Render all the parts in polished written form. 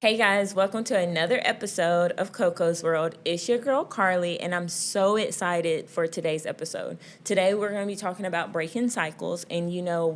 Hey guys, welcome to another episode of KoKo's World. It's your girl Carly, and I'm so excited for today's episode. Today, we're going to be talking about breaking cycles, and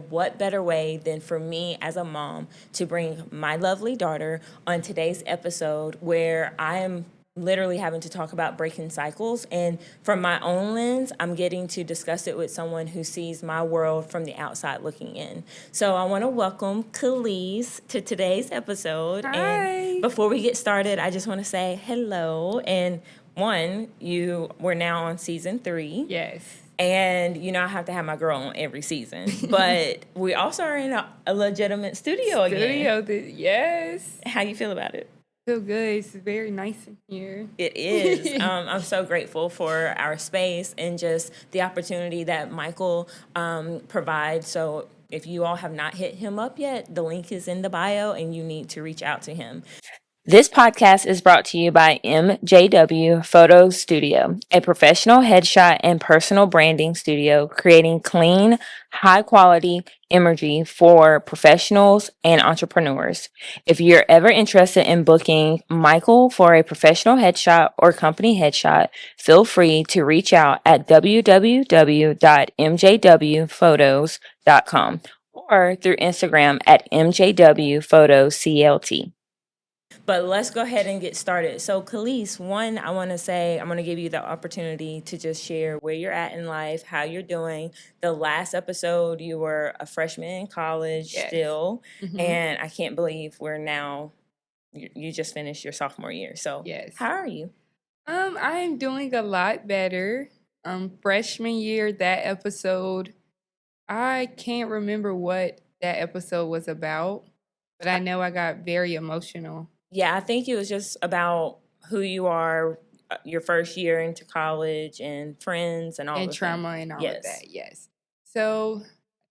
what better way than for me as a mom to bring my lovely daughter on today's episode where I am literally having to talk about breaking cycles. And from my own lens, I'm getting to discuss it with someone who sees my world from the outside looking in. So I want to welcome Khalees to today's episode. Hi. And before we get started, I just want to say hello. And we're now on season 3. Yes. And, I have to have my girl on every season. But we also are in a legitimate studio again. Yes. How you feel about it? Feel good. It's very nice in here. It is. I'm so grateful for our space and just the opportunity that Michael provides. So if you all have not hit him up yet, the link is in the bio and you need to reach out to him. This podcast is brought to you by MJW Photo Studio, a professional headshot and personal branding studio creating clean, high-quality imagery for professionals and entrepreneurs. If you're ever interested in booking Michael for a professional headshot or company headshot, feel free to reach out at www.mjwphotos.com or through Instagram at mjwphotoclt. But let's go ahead and get started. So, Khalees, I want to give you the opportunity to just share where you're at in life, how you're doing. The last episode, you were a freshman in college still, and I can't believe you just finished your sophomore year. So, how are you? I'm doing a lot better. Freshman year, that episode, I can't remember what that episode was about, but I know I got very emotional. Yeah, I think it was just about who you are, your first year into college, and friends, and all and of trauma that. and all of that. Yes. So,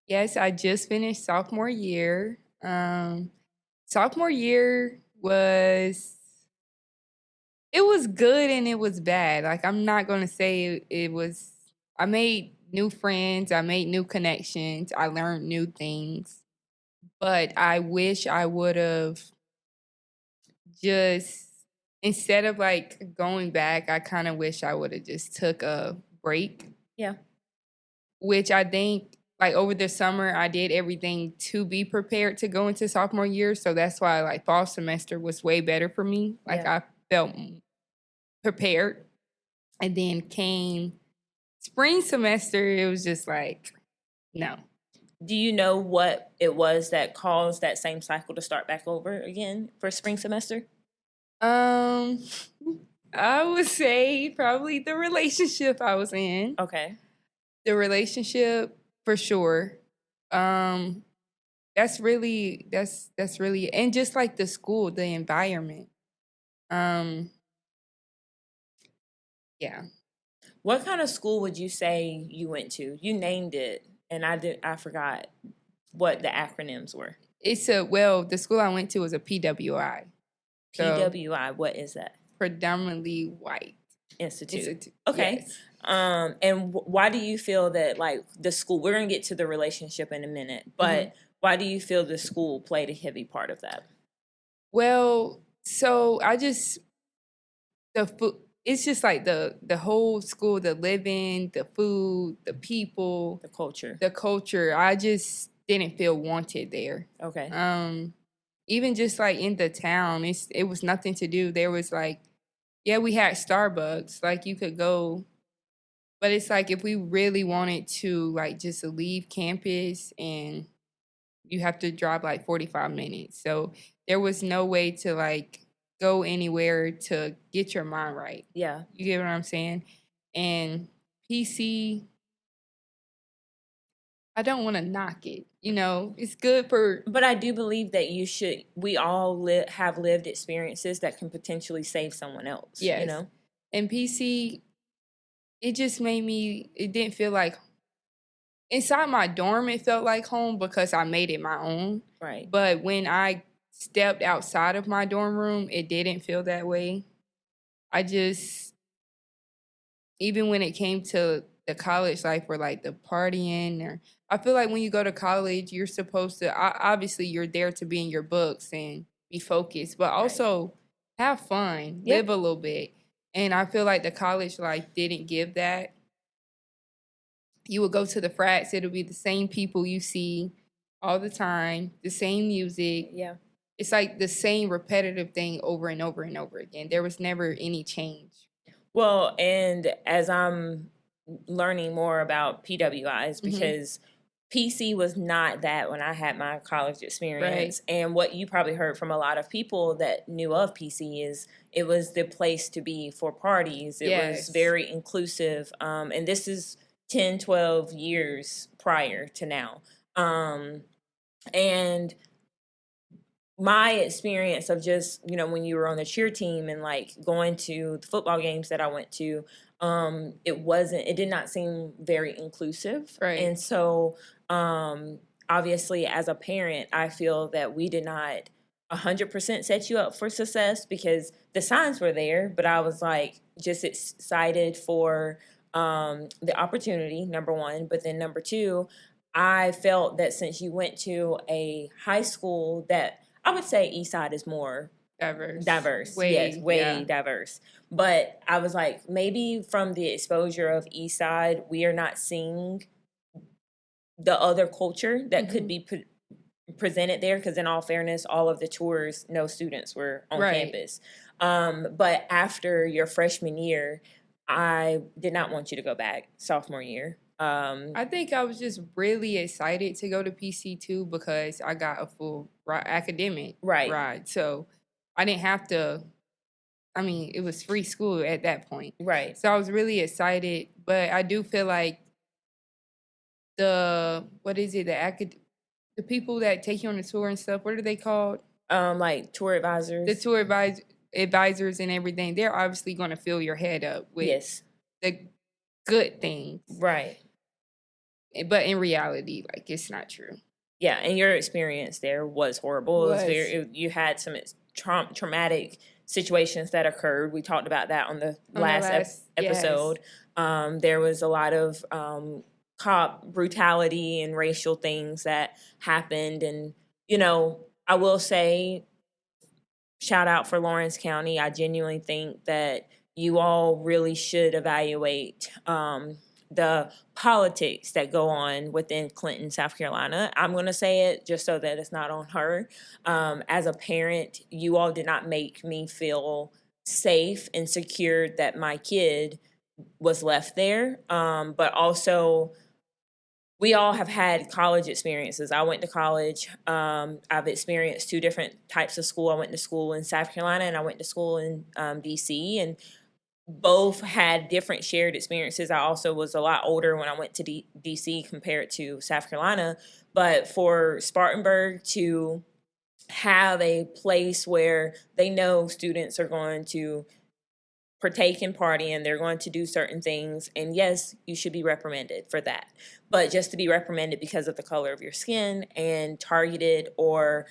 yes, I just finished sophomore year. Sophomore year was good and it was bad. Like I'm not gonna say it was. I made new friends. I made new connections. I learned new things. But I wish I would have just instead of like going back, I kind of wish I would have just took a break. Yeah. Which I think like over the summer I did everything to be prepared to go into sophomore year. So that's why like fall semester was way better for me. Like I felt prepared. And then came spring semester, it was just like, no. Do you know what it was that caused that same cycle to start back over again for spring semester? I would say probably the relationship I was in. Okay. The relationship for sure. That's really and just like the school, the environment. Yeah. What kind of school would you say you went to? You named it, and I forgot what the acronyms were. The school I went to was a PWI. PWI, what is that? Predominantly white institute. Okay. Yes. And why do you feel that like the school? We're gonna get to the relationship in a minute, but why do you feel the school played a heavy part of that? Well, so the food. It's just like the whole school, the living, the food, the people, the culture. I just didn't feel wanted there. Okay. Even just like in the town, it was nothing to do. There was like, we had Starbucks, like you could go, but it's like if we really wanted to like just leave campus and you have to drive like 45 minutes. So there was no way to like go anywhere to get your mind right. Yeah. You get what I'm saying? And PC, I don't want to knock it. It's good for... But I do believe that we all have lived experiences that can potentially save someone else. Yes. And PC, it just it didn't feel like... Inside my dorm, it felt like home because I made it my own. Right. But when I stepped outside of my dorm room, it didn't feel that way. Even when it came to the college life or like the partying, I feel like when you go to college, you're supposed to, obviously you're there to be in your books and be focused, but also have fun, Yep. live a little bit. And I feel like the college life didn't give that. You would go to the frats, it'll be the same people you see all the time, the same music. Yeah. It's like the same repetitive thing over and over and over again. There was never any change. Well, and as I'm learning more about PWIs, because PC was not that when I had my college experience. Right. And what you probably heard from a lot of people that knew of PC is it was the place to be for parties. It was Yes. very inclusive. And this is 10, 12 years prior to now. And my experience of just, when you were on the cheer team and like going to the football games that I went to, it did not seem very inclusive. Right. And so, obviously as a parent, I feel that we did not 100% set you up for success because the signs were there, but I was like just excited for, the opportunity, number one, but then number two, I felt that since you went to a high school that I would say East Side is more diverse. Yes, way diverse. But I was like, maybe from the exposure of East Side, we are not seeing the other culture that could be presented there. Because in all fairness, all of the tours, no students were on campus. But after your freshman year, I did not want you to go back sophomore year. I think I was just really excited to go to PC too because I got a full academic ride. So I didn't have to, it was free school at that point. Right. So I was really excited, but I do feel like the people that take you on the tour and stuff, what are they called? Like tour advisors. The tour advisors and everything, they're obviously going to fill your head up with the good things. Right. But in reality, like, it's not true. Yeah, and your experience there was horrible. You had some traumatic situations that occurred. We talked about that on the last episode. Yes. There was a lot of cop brutality and racial things that happened. And, I will say, shout out for Lawrence County. I genuinely think that you all really should evaluate the politics that go on within Clinton, South Carolina. I'm going to say it just so that it's not on her. As a parent, you all did not make me feel safe and secure that my kid was left there. But also, we all have had college experiences. I went to college. I've experienced two different types of school. I went to school in South Carolina and I went to school in D.C. And both had different shared experiences. I also was a lot older when I went to D.C. compared to South Carolina. But for Spartanburg to have a place where they know students are going to partake in partying, they're going to do certain things, and yes, you should be reprimanded for that. But just to be reprimanded because of the color of your skin and targeted, or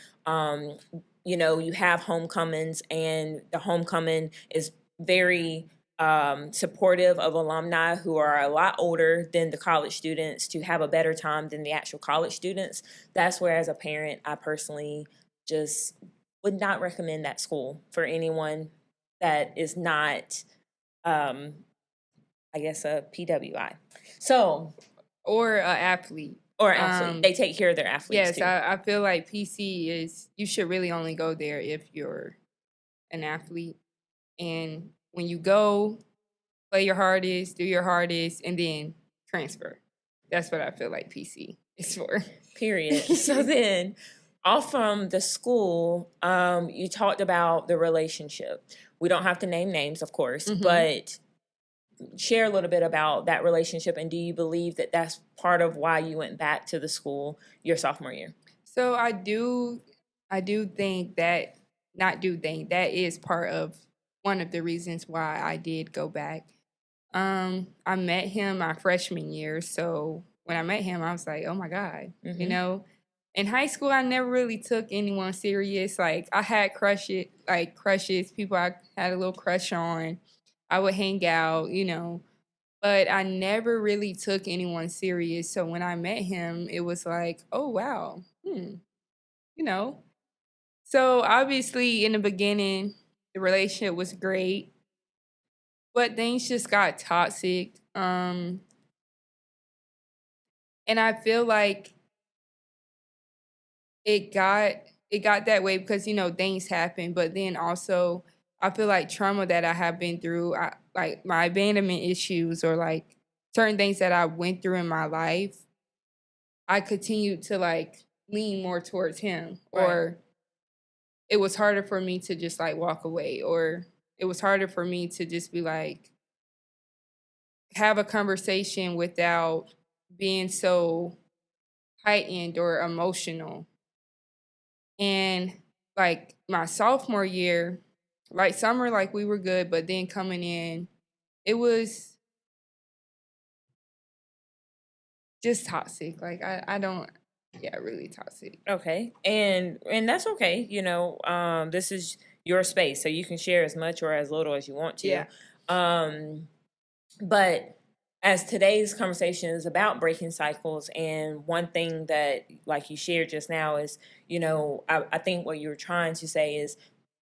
you have homecomings, and the homecoming is very supportive of alumni who are a lot older than the college students to have a better time than the actual college students. That's where, as a parent, I personally just would not recommend that school for anyone that is not, I guess, a PWI. So, or an athlete. Or athlete. They take care of their athletes too. Yes, I feel like PC you should really only go there if you're an athlete. And when you go, play your hardest, do your hardest, and then transfer. That's what I feel like PC is for. Period. So then, off from the school, you talked about the relationship. We don't have to name names, of course, but share a little bit about that relationship. And do you believe that that's part of why you went back to the school your sophomore year? So I do think that, that is part of one of the reasons why I did go back. I met him my freshman year. So when I met him, I was like, oh my God, In high school, I never really took anyone serious. Like, I had crushes, people I had a little crush on. I would hang out, but I never really took anyone serious. So when I met him, it was like, oh, wow, So obviously in the beginning, the relationship was great, but things just got toxic. And I feel like it got it got that way because things happen, but then also I feel like trauma that I have been through, like my abandonment issues or like certain things that I went through in my life, I continued to like lean more towards him, Right. or it was harder for me to just like walk away, or it was harder for me to just be like have a conversation without being so heightened or emotional. And like my sophomore year, like summer, like we were good, but then coming in, it was just toxic. Like I don't, yeah, really toxic. Okay. And that's okay. This is your space, so you can share as much or as little as you want to. Yeah. But as today's conversation is about breaking cycles, and one thing that, like you shared just now, is, I think what you're trying to say is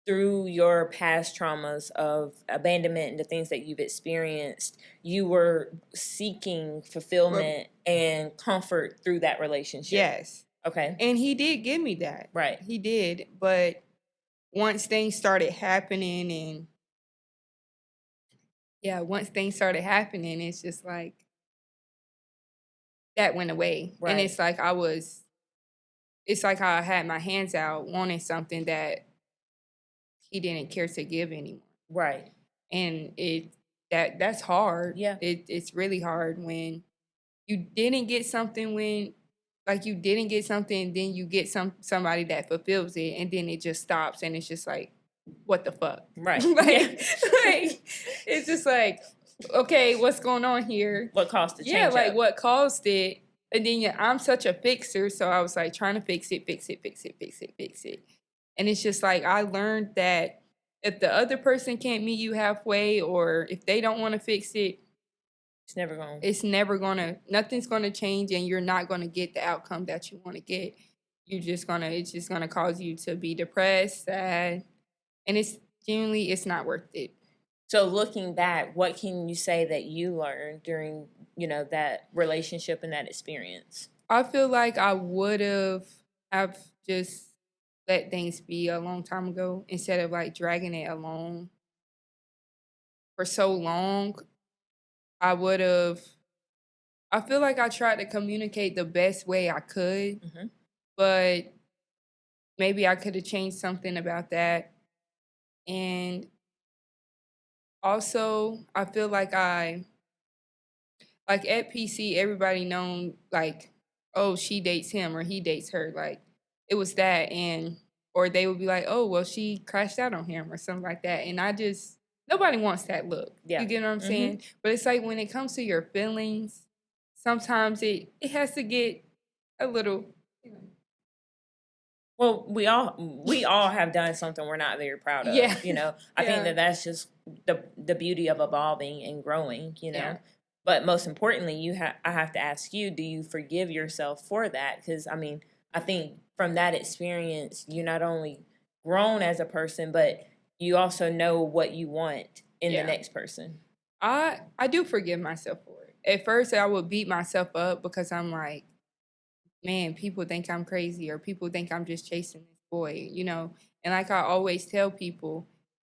through your past traumas of abandonment and the things that you've experienced, you were seeking fulfillment and comfort through that relationship. Yes. Okay. And he did give me that. Right. He did. But once things started happening it's just like that went away. Right. And it's like I had my hands out wanting something that he didn't care to give anymore. Right. And that's hard. Yeah. It's really hard when you didn't get something then you get somebody that fulfills it, and then it just stops, and it's just like, what the fuck? Right. like it's just like, okay, what's going on here? What caused the change? Yeah, like what caused it? And then I'm such a fixer, so I was like trying to fix it. And it's just like I learned that if the other person can't meet you halfway, or if they don't want to fix it, nothing's gonna change, and you're not gonna get the outcome that you want to get. It's just gonna cause you to be depressed, sad, and it's not worth it. So looking back, what can you say that you learned during, that relationship and that experience? I feel like I would have just let things be a long time ago instead of like dragging it along for so long. I feel like I tried to communicate the best way I could, but maybe I could have changed something about that. And also, I feel like like at PC, everybody known like, oh, she dates him or he dates her. Like it was that, or they would be like, oh, well, she crashed out on him or something like that. And nobody wants that look. Yeah. You get what I'm saying? But it's like when it comes to your feelings, sometimes it has to get a little, Well, we all have done something we're not very proud of. Yeah. I think that that's just the beauty of evolving and growing. Yeah. But most importantly, I have to ask you: do you forgive yourself for that? Because I think from that experience, you not only grown as a person, but you also know what you want in the next person. I do forgive myself for it. At first, I would beat myself up because I'm like, man, people think I'm crazy, or people think I'm just chasing this boy, And like I always tell people,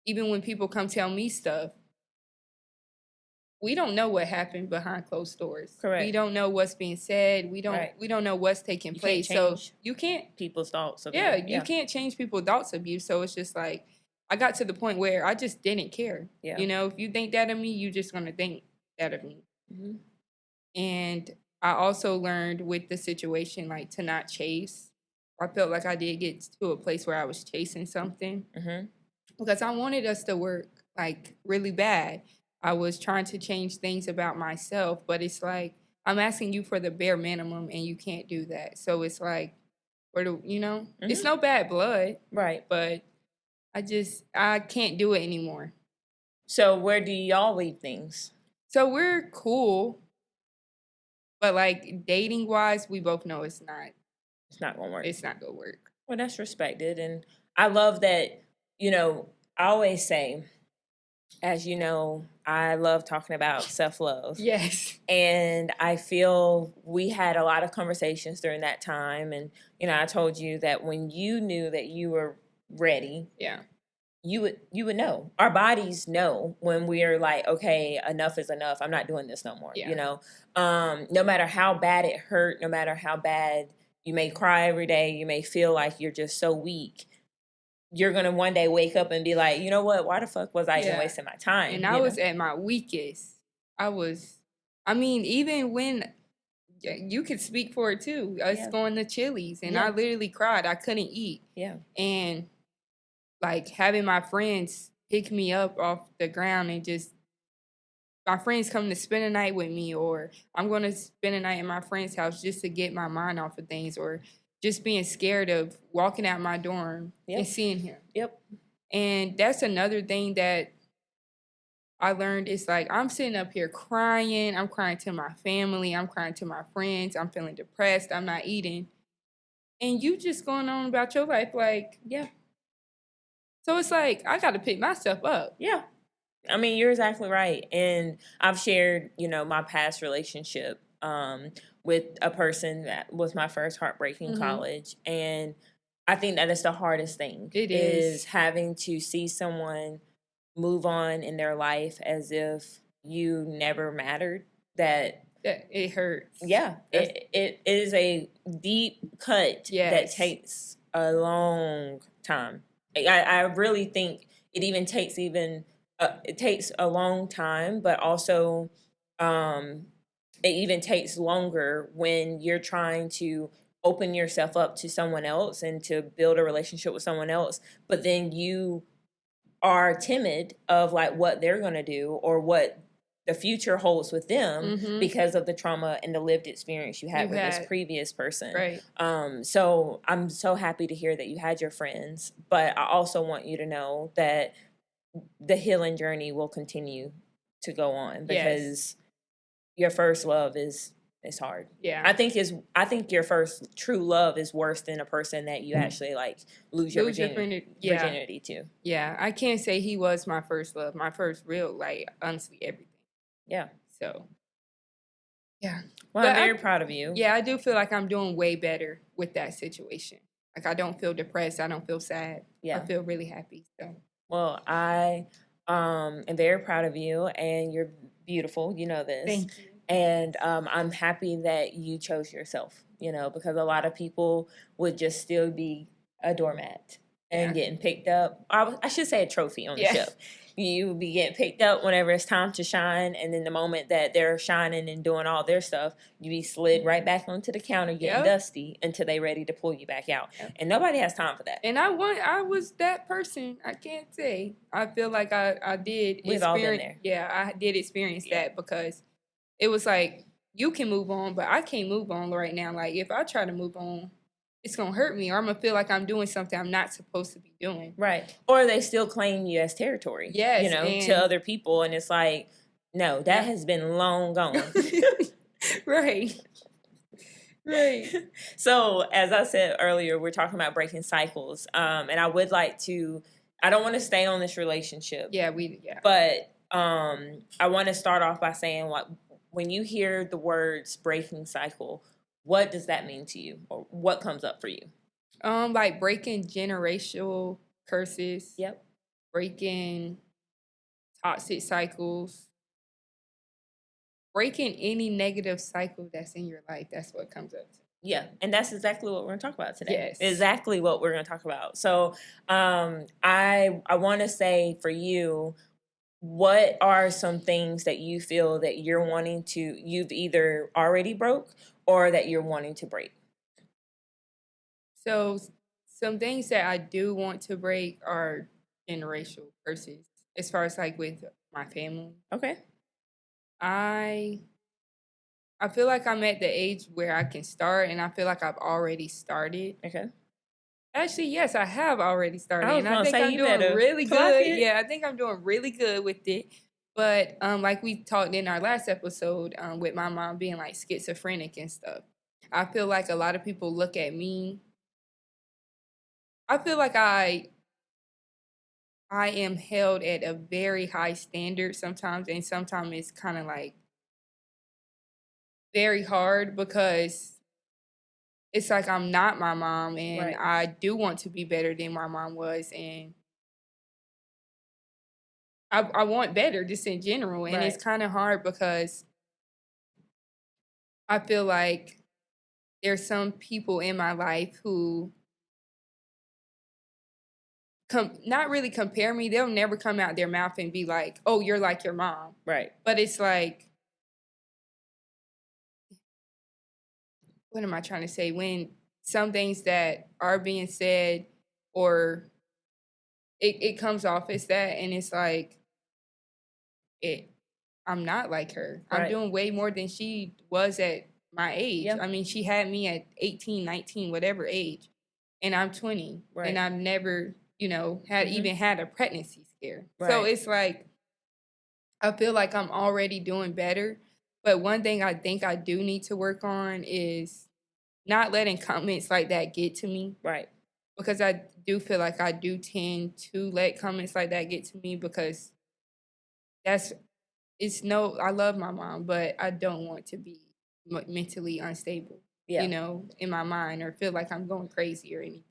even when people come tell me stuff, we don't know what happened behind closed doors. Correct. We don't know what's being said. We don't know what's taking place. So you can't people's thoughts of you. Yeah, you can't change people's thoughts of you. So it's just like I got to the point where I just didn't care. Yeah. If you think that of me, you're just gonna think that of me. Mm-hmm. And I also learned with the situation, like, to not chase. I felt like I did get to a place where I was chasing something because I wanted us to work, like, really bad. I was trying to change things about myself, but it's like I'm asking you for the bare minimum, and you can't do that. So it's like, it's no bad blood, right? But I can't do it anymore. So where do y'all leave things? So we're cool. But like dating wise, we both know it's not gonna work. It's not gonna work. Well, that's respected, and I love that, I always say, as you know, I love talking about self-love. Yes. And I feel we had a lot of conversations during that time. And, I told you that when you knew that you were ready, Yeah. you would know. Our bodies know when we are like, okay, enough is enough. I'm not doing this no more. Yeah. No matter how bad it hurt, no matter how bad you may cry every day, you may feel like you're just so weak. You're gonna one day wake up and be like, you know what? Why the fuck was I even wasting my time? And I was at my weakest. Even when you could speak for it too. Us going to Chili's, and I literally cried. I couldn't eat. Yeah. And like having my friends pick me up off the ground and just my friends come to spend a night with me, or I'm going to spend a night in my friend's house just to get my mind off of things, or just being scared of walking out my dorm and seeing him. Yep. And that's another thing that I learned. Is like, I'm sitting up here crying. I'm crying to my family. I'm crying to my friends. I'm feeling depressed. I'm not eating. And you just going on about your life like, yeah. So it's like, I got to pick myself up. Yeah. I mean, you're exactly right. And I've shared, my past relationship with a person that was my first heartbreak in college. And I think that is the hardest thing. It is having to see someone move on in their life as if you never mattered. That it hurts. Yeah. It is a deep cut that takes a long time. I really think it even takes it takes a long time, but also it even takes longer when you're trying to open yourself up to someone else and to build a relationship with someone else, but then you are timid of like what they're going to do or what the future holds with them because of the trauma and the lived experience you had with this previous person. Right. So I'm so happy to hear that you had your friends, but I also want you to know that the healing journey will continue to go on because your first love is hard. Yeah. I think your first true love is worse than a person that you actually like lose your virginity to. Yeah. I can't say he was my first love, my first real, like, honestly, everything. Yeah. So, yeah. Well, I'm very proud of you. Yeah, I do feel like I'm doing way better with that situation. Like, I don't feel depressed. I don't feel sad. Yeah. I feel really happy. So. Well, I am very proud of you, and you're beautiful. You know this. Thank you. And I'm happy that you chose yourself, because a lot of people would just still be a doormat and getting picked up. I should say a trophy on the ship. You would be getting picked up whenever it's time to shine, and then the moment that they're shining and doing all their stuff, you be slid right back onto the counter getting dusty until they're ready to pull you back out. And nobody has time for that. And I was that person. I can't say. I feel like I did We've all been there. Yeah, I did experience that because it was like, you can move on, but I can't move on right now. Like, if I try to move on, it's going to hurt me, or I'm going to feel like I'm doing something I'm not supposed to be doing. Right. Or they still claim you as territory, to other people. And it's like, no, that has been long gone. Right. Right. So, as I said earlier, we're talking about breaking cycles. And I would like to, I don't want to stay on this relationship. Yeah. But I want to start off by saying, like, when you hear the words breaking cycle, what does that mean to you, or what comes up for you? Like breaking generational curses. Yep. Breaking toxic cycles. Breaking any negative cycle that's in your life. That's what comes up. Yeah, and that's exactly what we're going to talk about today. Yes. Exactly what we're going to talk about. So I want to say for you, what are some things that you feel that you've either already broke or that you're wanting to break? So some things that I do want to break are generational curses, as far as like with my family. Okay. I feel like I'm at the age where I can start, and I feel like I've already started. Okay. Actually, yes, I have already started, and I think I'm doing really good. Yeah, I think I'm doing really good with it. But like we talked in our last episode, with my mom being like schizophrenic and stuff, I feel like a lot of people look at me. I feel like I am held at a very high standard sometimes, and sometimes it's kind of like very hard because it's like I'm not my mom, and Right. I do want to be better than my mom was, and I want better just in general. And Right. it's kind of hard because I feel like there's some people in my life who not really compare me. They'll never come out their mouth and be like, "Oh, you're like your mom." Right. But it's like, what am I trying to say? When some things that are being said, or it comes off as that, and it's like, it I'm not like her. I'm Right. doing way more than she was at my age. Yeah. I mean, she had me at 18, 19, whatever age, and I'm 20, and Right. I've never, had Mhm. even had a pregnancy scare. So Right. it's like, I feel like I'm already doing better. But one thing I think I do need to work on is not letting comments like that get to me, Right. because I do feel like I do tend to let comments like that get to me, because that's it's no I love my mom, but I don't want to be mentally unstable, Yeah. in my mind, or feel like I'm going crazy or anything.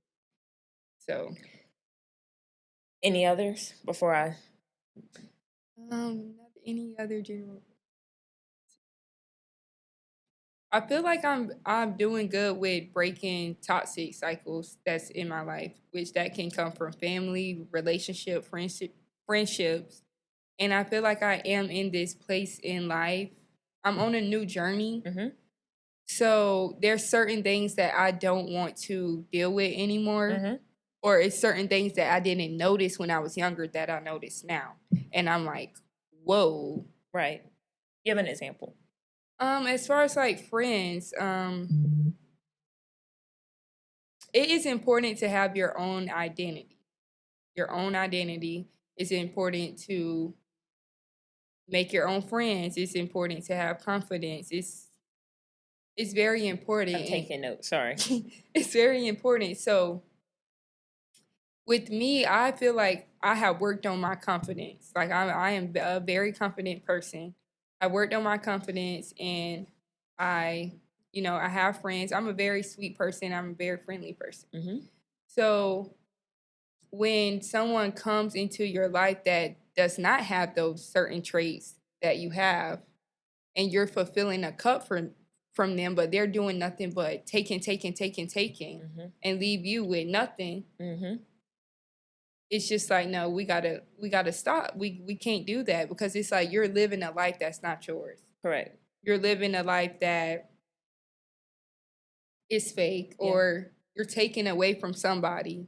So, Any others before I? not any other general. I feel like I'm doing good with breaking toxic cycles that's in my life, which that can come from family, friendships. And I feel like I am in this place in life. I'm on a new journey. Mhm. So there's certain things that I don't want to deal with anymore. Mhm. Or it's certain things that I didn't notice when I was younger that I notice now. And I'm like, whoa. Right. Give an example. As far as like friends, it is important to have your own identity. Your own identity is important to make your own friends. It's important to have confidence. It's very important. I'm taking notes. Sorry. It's very important. So with me, I feel like I have worked on my confidence. Like I am a very confident person. I worked on my confidence, and I, I have friends. I'm a very sweet person. I'm a very friendly person. Mhm. So when someone comes into your life that does not have those certain traits that you have, and you're fulfilling a cup from them, but they're doing nothing but taking, Mhm. and leave you with nothing. Mhm. It's just like, no, we gotta stop. We can't do that, because it's like you're living a life that's not yours. Correct. You're living a life that is fake, Yeah. or you're taking away from somebody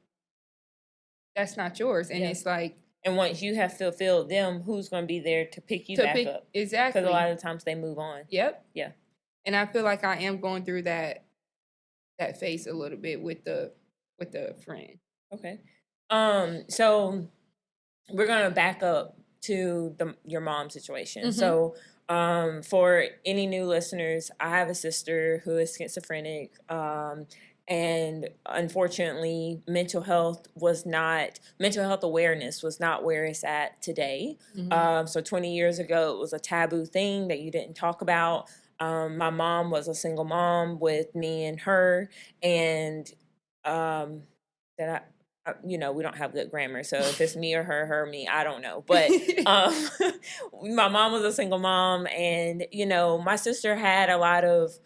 that's not yours. And Yeah. it's like, And once you have fulfilled them, who's going to be there to pick you to back pick up? exactly. Because a lot of times they move on. Yep. Yeah. And I feel like I am going through that phase a little bit with the friend. Okay. So we're gonna back up to your mom situation. Mhm. So, for any new listeners, I have a sister who is schizophrenic. And unfortunately, mental health awareness was not where it's at today. Mhm. So 20 years ago, it was a taboo thing that you didn't talk about. My mom was a single mom with me and her, and that we don't have good grammar. So if it's me or her, me, I don't know. But um, my mom was a single mom, and my sister had a lot of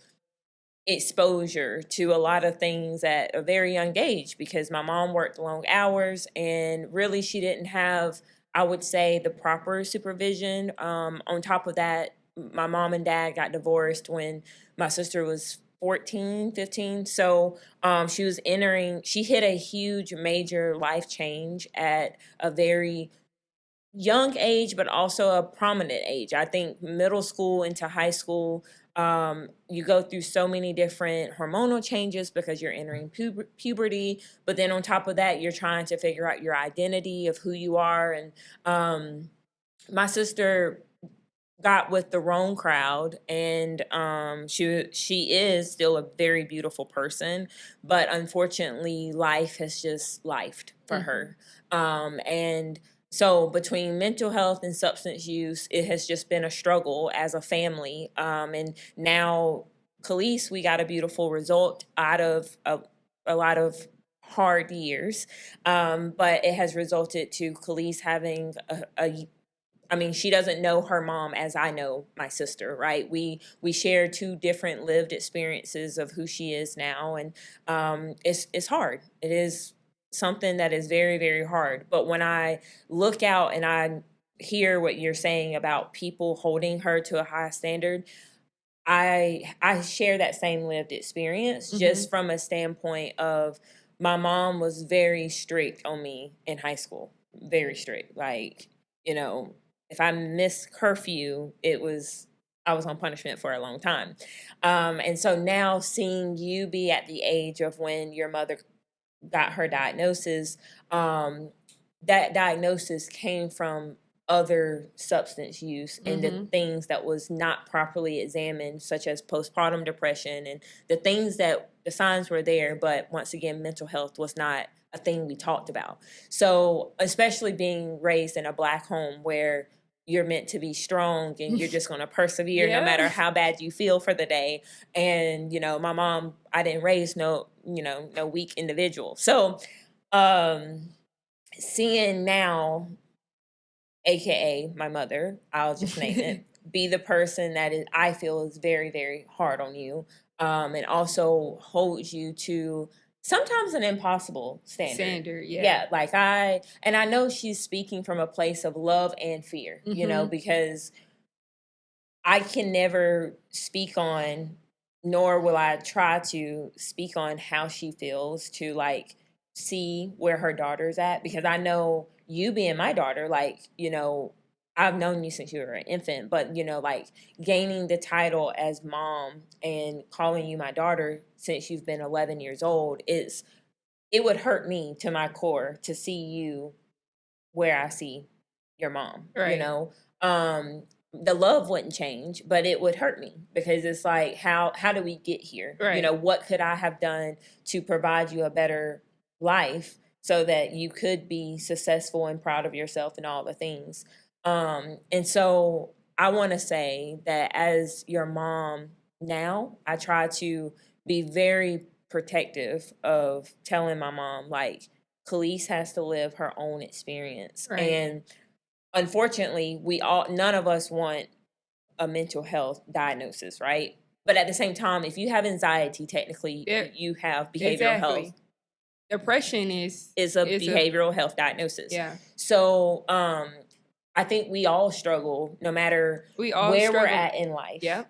exposure to a lot of things at a very young age because my mom worked long hours, and really she didn't have, I would say, the proper supervision. On top of that, my mom and dad got divorced when my sister was 14, 15. So she hit a huge major life change at a very young age, but also a prominent age. I think middle school into high school, you go through so many different hormonal changes because you're entering puberty. But then on top of that, you're trying to figure out your identity of who you are. And my sister got with the wrong crowd, and she is still a very beautiful person, but unfortunately life has just lifed for Mm-hmm. her. And so between mental health and substance use, it has just been a struggle as a family. And now Khalees, we got a beautiful result out of a lot of hard years, but it has resulted to Khalees having a I mean, she doesn't know her mom as I know my sister, right? We share two different lived experiences of who she is now, and it's hard. It is something that is very very hard. But when I look out and I hear what you're saying about people holding her to a high standard, I share that same lived experience, Mm-hmm. just from a standpoint of my mom was very strict on me in high school, very strict. Like, you know, if I missed curfew, I was on punishment for a long time. And so now seeing you be at the age of when your mother got her diagnosis, um, that diagnosis came from other substance use and the Mm-hmm. things that was not properly examined, such as postpartum depression, and the things that the signs were there, but once again, mental health was not a thing we talked about. So, especially being raised in a Black home where you're meant to be strong and you're just going to persevere no Yeah. matter how bad you feel for the day. And, my mom, I didn't raise no weak individual. So, um, seeing now, aka my mother, I'll just name it, be the person that I feel is very, very hard on you, and also holds you to sometimes an impossible standard. Standard, yeah. Yeah, like I know she's speaking from a place of love and fear, Mm-hmm. because I can never speak on, nor will I try to speak on how she feels to like see where her daughter's at, because I know you being my daughter, like, I've known you since you were an infant, but like gaining the title as mom and calling you my daughter since you've been 11 years old it would hurt me to my core to see you where I see your mom, Right. the love wouldn't change, but it would hurt me because it's like, how do we get here? Right. What could I have done to provide you a better life so that you could be successful and proud of yourself and all the things. And so I want to say that as your mom now, I try to be very protective of telling my mom, like, Khalees has to live her own experience. Right. And unfortunately, none of us want a mental health diagnosis, right? But at the same time, if you have anxiety, technically Yeah. you have behavioral health. Exactly. Depression Is a is a behavioral health diagnosis. yeah. So I think we all struggle, no matter We all where we're struggle. at in life, Yeah.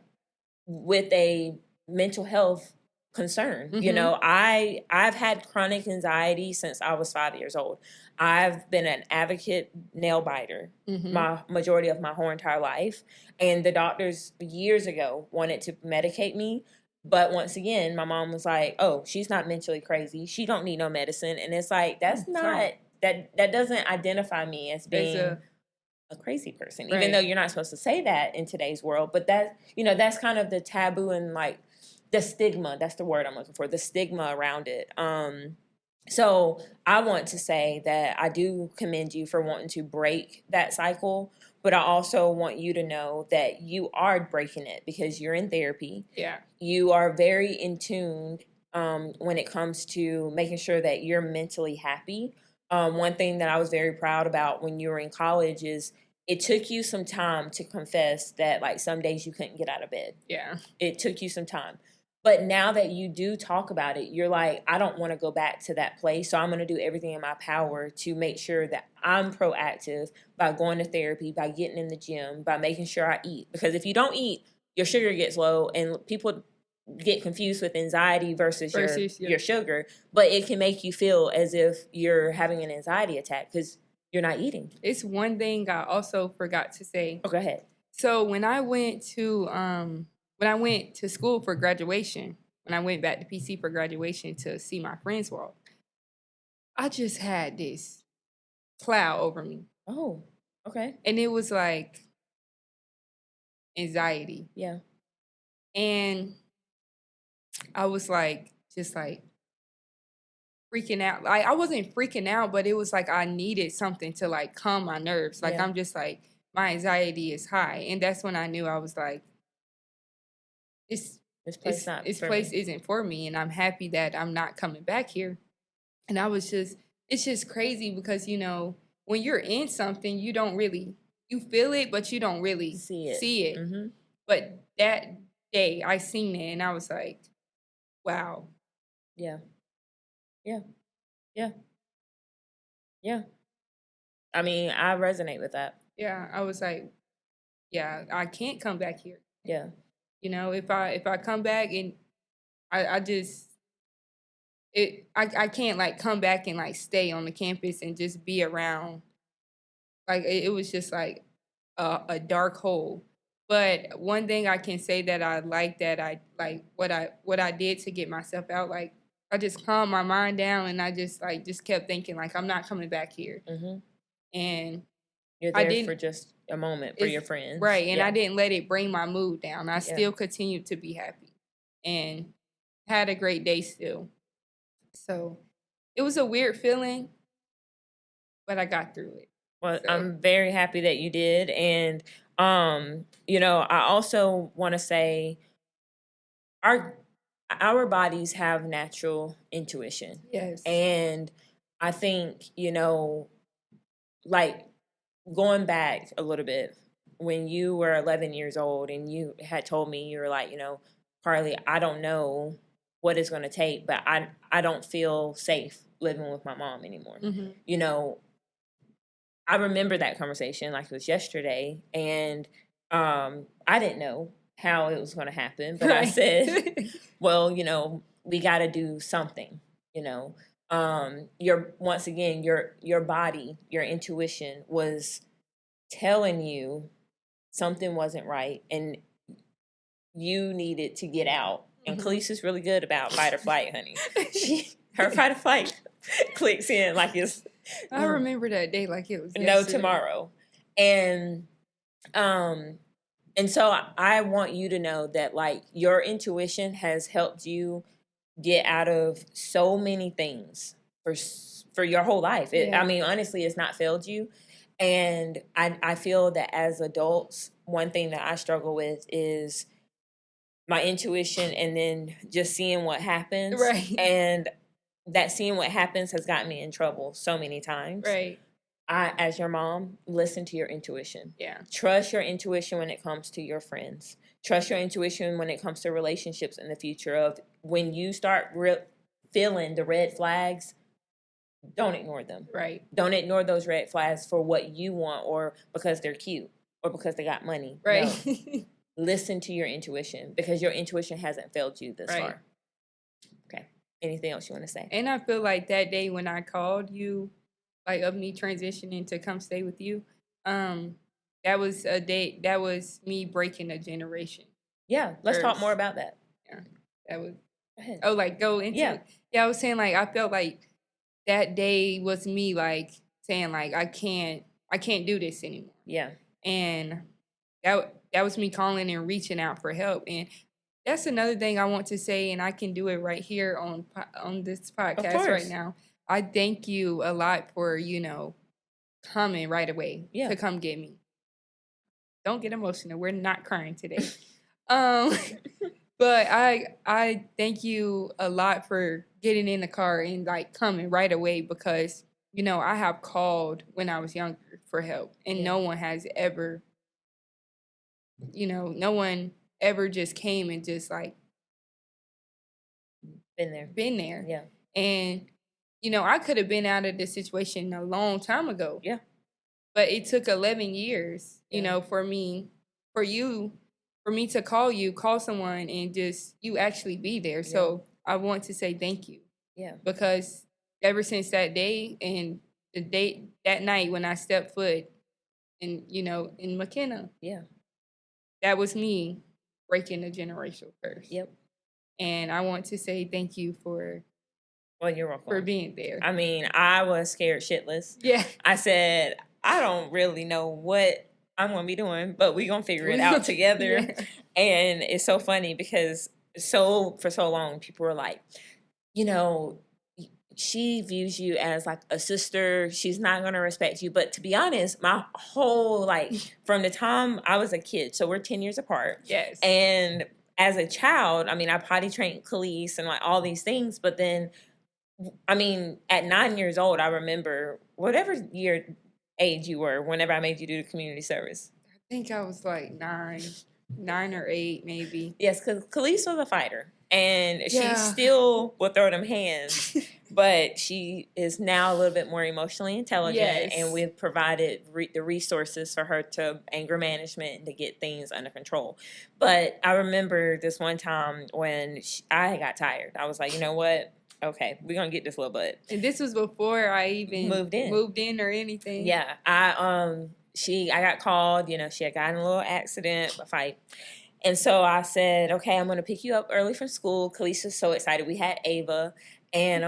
with a mental health concern. Mm-hmm. I've had chronic anxiety since I was 5 years old. I've been an advocate nail biter Mm-hmm. my majority of my whole entire life, and the doctors years ago wanted to medicate me. But once again, my mom was like, "Oh, she's not mentally crazy. She don't need no medicine." And it's like, that's not, Right. that doesn't identify me as As being a crazy person, even though right. you're not supposed to say that in today's world. But that's kind of the taboo, and like the stigma, that's the word I'm looking for, the stigma around it. So I want to say that I do commend you for wanting to break that cycle, but I also want you to know that you are breaking it because you're in therapy. Yeah. You are very in tune, when it comes to making sure that you're mentally happy. One thing that I was very proud about when you were in college is it took you some time to confess that, like, some days you couldn't get out of bed. Yeah. It took you some time. But now that you do talk about it, you're like, I don't want to go back to that place. So I'm going to do everything in my power to make sure that I'm proactive by going to therapy, by getting in the gym, by making sure I eat. Because if you don't eat, your sugar gets low, and people get confused with anxiety versus Versus yeah. your sugar. But it can make you feel as if you're having an anxiety attack because you're not eating. It's one thing I also forgot to say. Oh, go ahead. So when I went to school for graduation, when I went back to PC for graduation to see my friends walk, I just had this cloud over me. Oh, okay. And it was like anxiety. Yeah. And I was like, just like freaking out. Like, I wasn't freaking out, but it was like I needed something to like calm my nerves. Like, Yeah. I'm just like, my anxiety is high. And that's when I knew I was like, This place not this for place me. isn't for me. And I'm happy that I'm not coming back here. And I was just, it's just crazy because, you know, when you're in something, you don't really, you feel it, but you don't really See it. see it. Mm-hmm. But that day I seen it and I was like, wow. Yeah. Yeah. Yeah. Yeah. I mean, I resonate with that. Yeah. I was like, yeah, I can't come back here. Yeah. You know, if I come back and I just I can't like come back and like stay on the campus and just be around. Like it was just like a dark hole. But one thing I can say that I like that I like what I did to get myself out, like I just calmed my mind down and I just kept thinking like I'm not coming back here. Mm-hmm. And You're I there for didn't just a moment for your friends. right, and Yeah. I didn't let it bring my mood down. I Yeah. still continued to be happy and had a great day still. So it was a weird feeling, but I got through it. Well, So I'm very happy that you did. And, you know, I also want to say our bodies have natural intuition. yes. And I think, you know, like going back a little bit, when you were 11 years old and you had told me, you were like, you know, Carly, I don't know what it's going to take, but I don't feel safe living with my mom anymore. Mm-hmm. You know, I remember that conversation like it was yesterday, and I didn't know how it was going to happen, but I said, well, you know, we got to do something, you know. Once again, your body, your intuition was telling you something wasn't right and you needed to get out. And Mm-hmm. Khalees is really good about fight or flight, honey. Her fight or flight clicks in like it's I remember that day like it was no yesterday. tomorrow. And so I want you to know that like your intuition has helped you get out of so many things for your whole life. Yeah. I mean, honestly, it's not failed you. And I feel that as adults, one thing that I struggle with is my intuition and then just seeing what happens. Right. And that seeing what happens has gotten me in trouble so many times. Right. I, as your mom, listen to your intuition. Yeah. Trust your intuition when it comes to your friends. Trust your intuition when it comes to relationships in the future. Of when you start feeling the red flags, don't ignore them. Right. Don't ignore those red flags for what you want or because they're cute or because they got money. Right. No. Listen to your intuition because your intuition hasn't failed you this right. far. Okay. Anything else you want to say? And I feel like that day when I called you, like of me transitioning to come stay with you, that was a day, that was me breaking a generation. Yeah, let's talk First. more about that. Yeah, that was. Go ahead. Oh, like go into Yeah. it. Yeah, I was saying like I felt like that day was me like saying like I can't do this anymore. Yeah. And that was me calling and reaching out for help. And that's another thing I want to say, and I can do it right here on this podcast right now. I thank you a lot for, you know, coming right away to come get me. Don't get emotional. We're not crying today. But I thank you a lot for getting in the car and like coming right away because, you know, I have called when I was younger for help and no one has ever, you know, no one ever just came and just like been there. Yeah. And, you know, I could have been out of this situation a long time ago. Yeah. But it took 11 years, you know, for me to call someone and just you actually be there. So I want to say thank you. Yeah. Because ever since that day and that night when I stepped foot in, you know, in McKenna. Yeah. That was me breaking the generational curse. Yep. And I want to say thank you for you're welcome. For being there. I mean, I was scared shitless. Yeah. I said, I don't really know what I'm going to be doing, but we're going to figure it out together. Yeah. And it's so funny because for so long, people were like, you know, she views you as like a sister. She's not going to respect you. But to be honest, my whole, like, from the time I was a kid, so we're 10 years apart. Yes. And as a child, I mean, I potty trained Khalees and like all these things. But then, I mean, at 9 years old, I remember whatever age you were whenever I made you do the community service. I think I was like 9 or 8 maybe. Yes, because Khalees was a fighter. And Yeah. she still will throw them hands, but she is now a little bit more emotionally intelligent, Yes. and we've provided the resources for her to anger management and to get things under control. But I remember this one time when I got tired. I was like, you know what? Okay, we're gonna get this little butt. And this was before I even moved in or anything. Yeah, I got called. You know, she had gotten in a little accident, a fight. And so I said, okay, I'm going to pick you up early from school. Khalees was so excited. We had Ava. And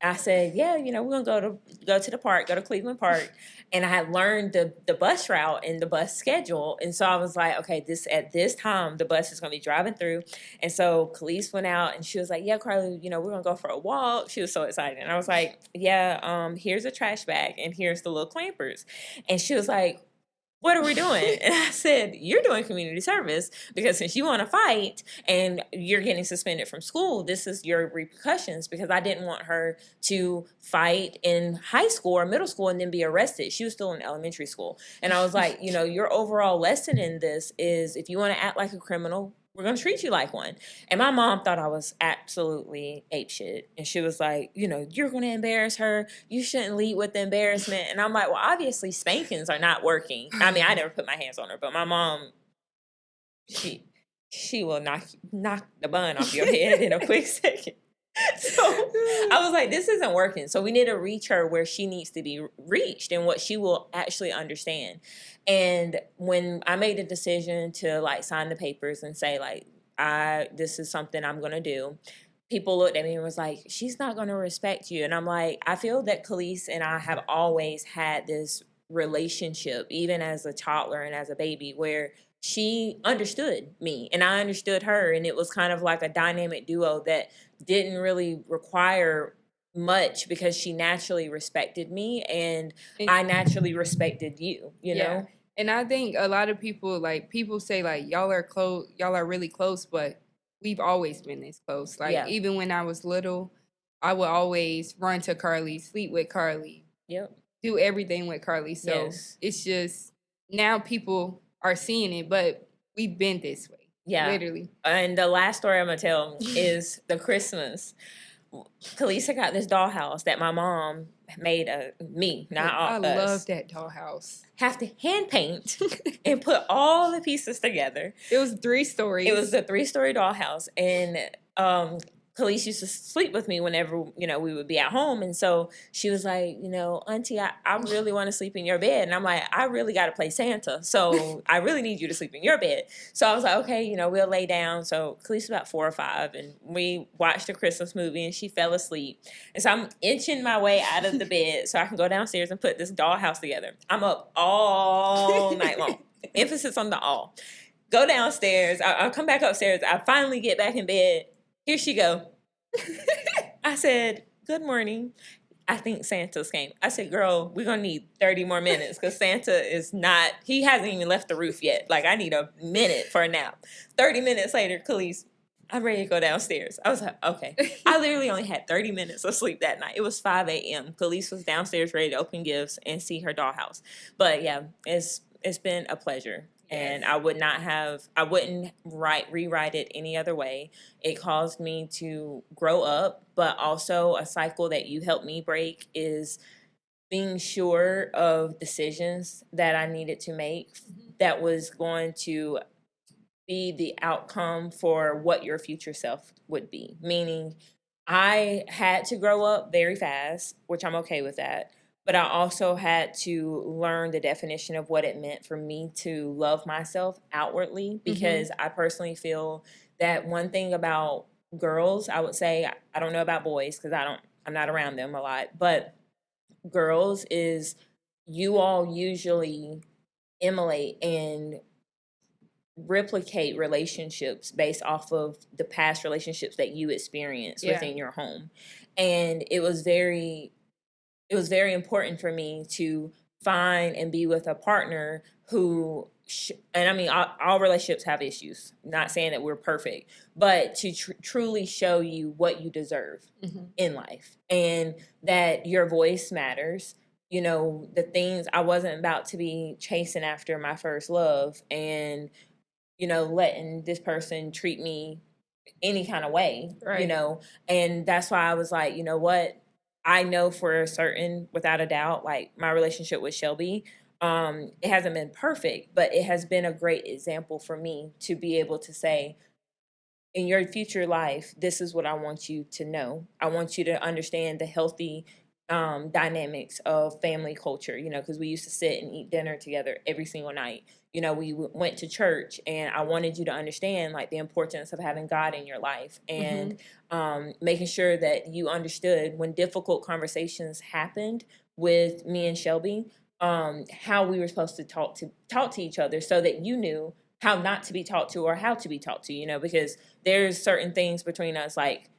I said, yeah, you know, we're going to go to the park, go to Cleveland Park. And I had learned the bus route and the bus schedule. And so I was like, okay, at this time, the bus is going to be driving through. And so Khalees went out and she was like, yeah, Carly, you know, we're going to go for a walk. She was so excited. And I was like, yeah, here's a trash bag and here's the little clampers. And she was like, what are we doing? And I said, you're doing community service because since you want to fight and you're getting suspended from school, this is your repercussions, because I didn't want her to fight in high school or middle school and then be arrested. She was still in elementary school. And I was like, you know, your overall lesson in this is if you want to act like a criminal, we're going to treat you like one. And my mom thought I was absolutely apeshit. And she was like, you know, you're going to embarrass her. You shouldn't lead with embarrassment. And I'm like, well, obviously spankings are not working. I mean, I never put my hands on her, but my mom, she will knock the bun off your head in a quick second. So I was like, this isn't working. So we need to reach her where she needs to be reached and what she will actually understand. And when I made the decision to like sign the papers and say like, this is something I'm going to do, people looked at me and was like, she's not going to respect you. And I'm like, I feel that Khalees and I have always had this relationship, even as a toddler and as a baby, where she understood me and I understood her. And it was kind of like a dynamic duo that didn't really require much because she naturally respected me and I naturally respected you, you know? And I think a lot of people say like, y'all are really close, but we've always been this close. Like even when I was little, I would always run to Carly, sleep with Carly. Yep. Do everything with Carly. So it's just now people are seeing it, but we've been this way. Yeah. Literally. And the last story I'm going to tell is the Christmas. Khalees got this dollhouse that my mom made me, not us. I love that dollhouse. Have to hand paint and put all the pieces together. It was 3 stories. It was a 3-story dollhouse. And Khalees used to sleep with me whenever, you know, we would be at home. And so she was like, you know, Auntie, I really want to sleep in your bed. And I'm like, I really got to play Santa. So I really need you to sleep in your bed. So I was like, okay, you know, we'll lay down. So Khalees was about 4 or 5 and we watched a Christmas movie and she fell asleep. And so I'm inching my way out of the bed so I can go downstairs and put this dollhouse together. I'm up all night long. Emphasis on the all. Go downstairs. I'll come back upstairs. I finally get back in bed. Here she go. I said, good morning. I think Santa's came. I said, girl, we're going to need 30 more minutes because Santa is not, he hasn't even left the roof yet. Like, I need a minute for a nap. 30 minutes later, Khalees, I'm ready to go downstairs. I was like, okay. I literally only had 30 minutes of sleep that night. It was 5 a.m. Khalees was downstairs ready to open gifts and see her dollhouse. But yeah, it's been a pleasure. And I wouldn't rewrite it any other way. It caused me to grow up, but also a cycle that you helped me break is being sure of decisions that I needed to make that was going to be the outcome for what your future self would be. Meaning I had to grow up very fast, which I'm okay with that. But I also had to learn the definition of what it meant for me to love myself outwardly, because I personally feel that one thing about girls, I would say, I don't know about boys because I'm not around them a lot, but girls is you all usually emulate and replicate relationships based off of the past relationships that you experienced within your home. And it was very important for me to find and be with a partner who and I mean, all relationships have issues, not saying that we're perfect, but to truly show you what you deserve in life, and that your voice matters. You know, the things, I wasn't about to be chasing after my first love and, you know, letting this person treat me any kind of way, you know. And that's why I was like, you know what, I know for certain, without a doubt, like my relationship with Shelby, it hasn't been perfect, but it has been a great example for me to be able to say, in your future life, this is what I want you to know. I want you to understand the healthy dynamics of family culture, you know, because we used to sit and eat dinner together every single night. You know, we went to church, and I wanted you to understand like the importance of having God in your life, and making sure that you understood when difficult conversations happened with me and Shelby, how we were supposed to talk to each other, so that you knew how not to be talked to or how to be talked to, you know, because there's certain things between us, like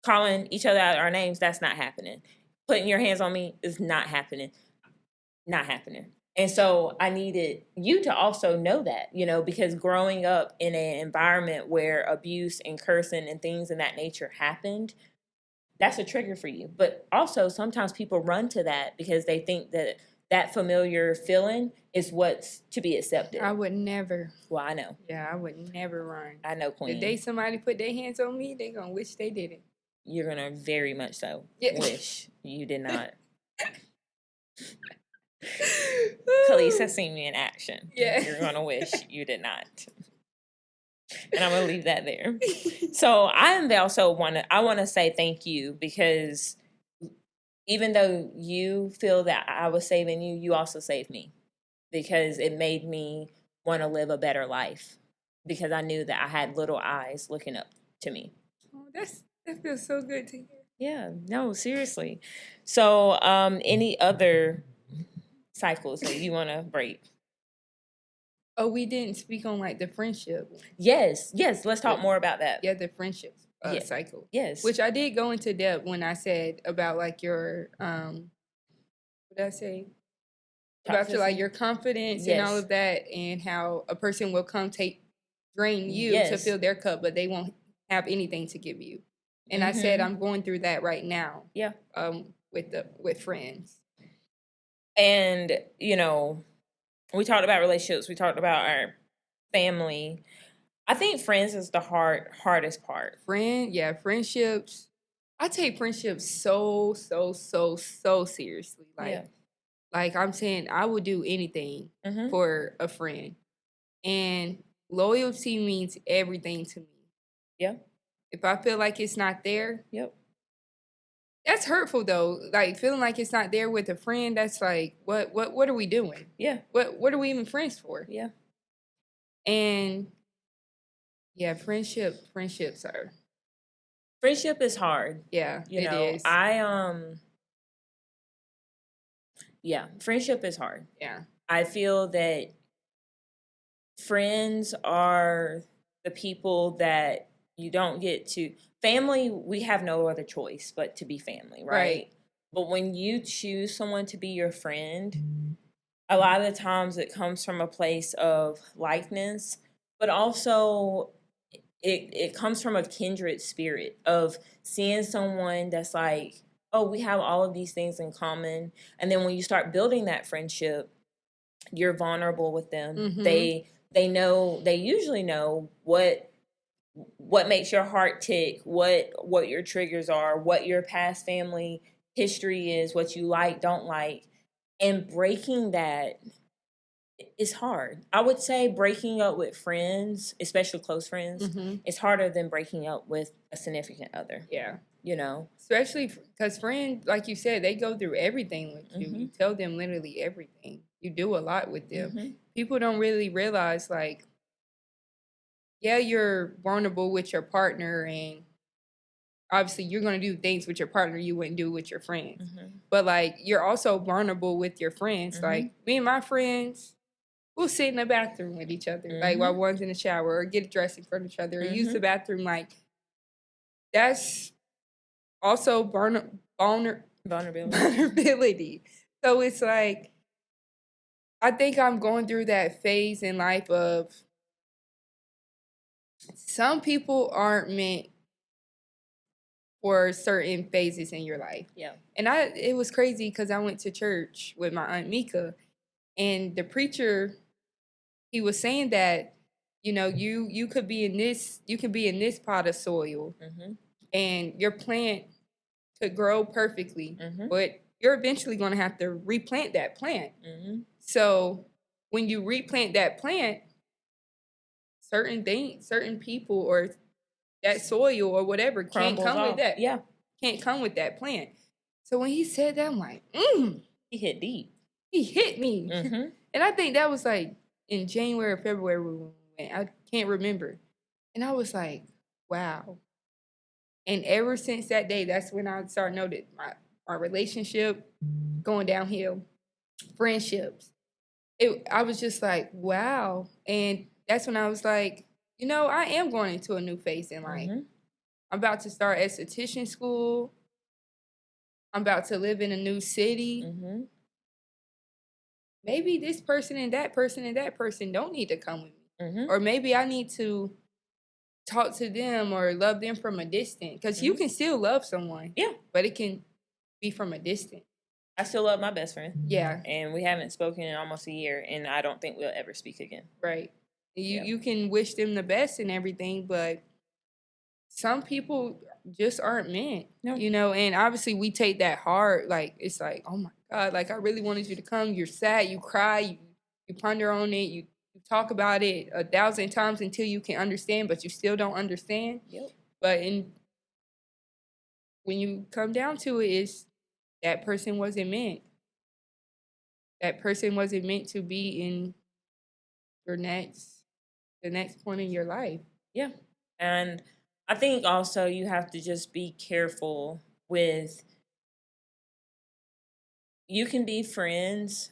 calling each other out our names, that's not happening. Putting your hands on me is not happening. Not happening. And so I needed you to also know that, you know, because growing up in an environment where abuse and cursing and things in that nature happened, that's a trigger for you. But also sometimes people run to that because they think that that familiar feeling is what's to be accepted. I would never. Well, I know. Yeah, I would never run. I know, Queen. The day somebody put their hands on me, they gonna wish they didn't. You're gonna very much so wish you did not. Khalees has seen me in action. Yeah. You're gonna wish you did not. And I'm gonna leave that there. So I want to say thank you, because even though you feel that I was saving you, you also saved me, because it made me want to live a better life, because I knew that I had little eyes looking up to me. Oh, that feels so good to hear. Yeah, no, seriously. So any other cycles that you want to break? Oh, we didn't speak on like the friendship. Yes, let's talk more about that. Yeah, the friendship cycle. Yes. Which I did go into depth when I said about like your what did I say? About your, like your confidence and all of that, and how a person will come drain you to fill their cup, but they won't have anything to give you. And I said I'm going through that right now. Yeah. With friends. And you know, we talked about relationships, we talked about our family. I think friends is the hardest part. Friendships. I take friendships so seriously. Like I'm saying, I would do anything for a friend. And loyalty means everything to me. Yeah. If I feel like it's not there, yep. That's hurtful though. Like feeling like it's not there with a friend, that's like, what are we doing? Yeah. What are we even friends for? Yeah. And yeah, friendships are. Friendship is hard. Yeah, it is. Yeah, friendship is hard. Yeah. I feel that friends are the people that you don't get to. Family, we have no other choice but to be family, right? But when you choose someone to be your friend, a lot of the times it comes from a place of likeness, but also it comes from a kindred spirit of seeing someone that's like, oh, we have all of these things in common. And then when you start building that friendship, you're vulnerable with them. They usually know what makes your heart tick, what your triggers are, what your past family history is, what you like, don't like. And breaking that is hard. I would say breaking up with friends, especially close friends, is harder than breaking up with a significant other. Yeah. You know? Especially because friends, like you said, they go through everything with you. You tell them literally everything. You do a lot with them. People don't really realize, like, yeah, you're vulnerable with your partner, and obviously you're going to do things with your partner you wouldn't do with your friends. But, like, you're also vulnerable with your friends. Like, me and my friends, we'll sit in the bathroom with each other, like while one's in the shower, or get dressed in front of each other, or use the bathroom. Like, that's also vulnerability. So it's like, I think I'm going through that phase in life of some people aren't meant for certain phases in your life. Yeah. And it was crazy because I went to church with my Aunt Mika, and the preacher, he was saying that, you know, you could be in this pot of soil, and your plant could grow perfectly, but you're eventually going to have to replant that plant. So when you replant that plant, certain people, or that soil or whatever can't come with that. Yeah. Can't come with that plant. So when he said that, I'm like, He hit deep. He hit me. And I think that was like in January or February when we went. I can't remember. And I was like, wow. And ever since that day, that's when I started noticing my relationship going downhill, friendships. I was just like, wow. And that's when I was like, you know, I am going into a new phase in life. I'm about to start esthetician school. I'm about to live in a new city. Maybe this person and that person and that person don't need to come with me. Or maybe I need to talk to them or love them from a distance. Because you can still love someone. Yeah. But it can be from a distance. I still love my best friend. Yeah. And we haven't spoken in almost a year, and I don't think we'll ever speak again. Right. You can wish them the best and everything, but some people just aren't meant. No. You know, and obviously we take that hard. Like, it's like, oh my God, like I really wanted you to come. You're sad, you cry, you ponder on it, you talk about it 1,000 times until you can understand, but you still don't understand. Yep. But when you come down to it, it's that person wasn't meant. That person wasn't meant to be in the next point in your life. Yeah. And I think also you have to just be careful with, you can be friends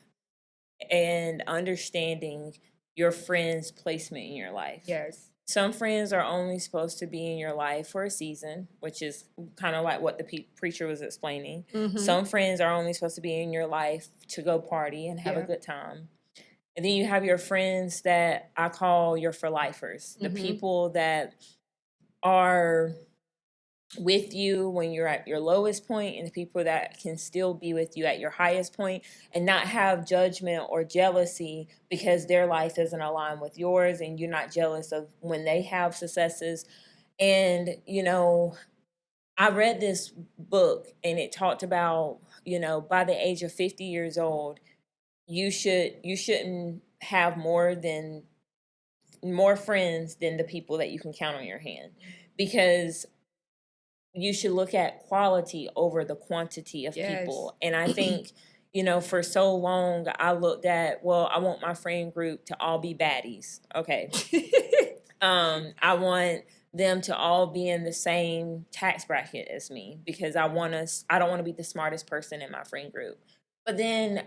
and understanding your friend's placement in your life. Yes. Some friends are only supposed to be in your life for a season, which is kind of like what the preacher was explaining. Some friends are only supposed to be in your life to go party and have a good time. And then you have your friends that I call your for-lifers, the people that are with you when you're at your lowest point, and the people that can still be with you at your highest point and not have judgment or jealousy because their life doesn't align with yours and you're not jealous of when they have successes. And, you know, I read this book and it talked about, you know, by the age of 50 years old, you shouldn't have more friends than the people that you can count on your hand, because you should look at quality over the quantity of people. And I think, you know, for so long I looked at, well, I want my friend group to all be baddies. Okay. I want them to all be in the same tax bracket as me because I don't want to be the smartest person in my friend group. But then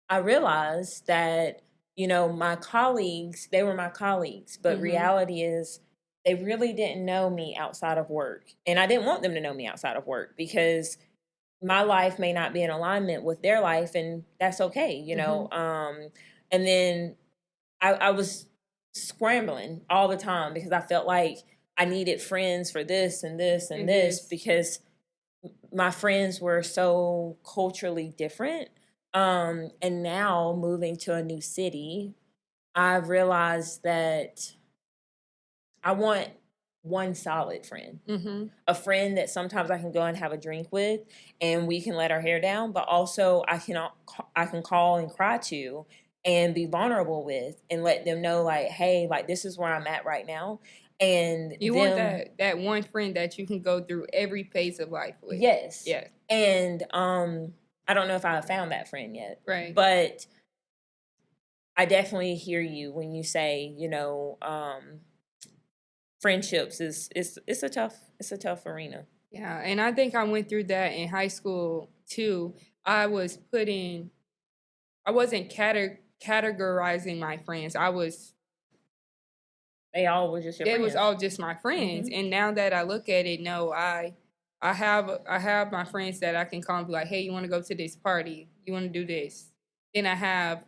I realized that, you know, my colleagues, they were my colleagues, but reality is they really didn't know me outside of work. And I didn't want them to know me outside of work because my life may not be in alignment with their life, and that's okay, you know. And then I was scrambling all the time because I felt like I needed friends for this and this and this because my friends were so culturally different. And now moving to a new city, I've realized that I want one solid friend, a friend that sometimes I can go and have a drink with and we can let our hair down, but also I can call and cry to and be vulnerable with and let them know, like, hey, like, this is where I'm at right now. And you want that one friend that you can go through every phase of life with. Yes. Yes. And I don't know if I have found that friend yet. Right. But I definitely hear you when you say, you know, friendships it's a tough arena. Yeah, and I think I went through that in high school too. I wasn't categorizing my friends. They all were just your They friends. was all just my friends. And now that I look at it, no, I have my friends that I can call and be like, hey, you want to go to this party? You want to do this? Then I have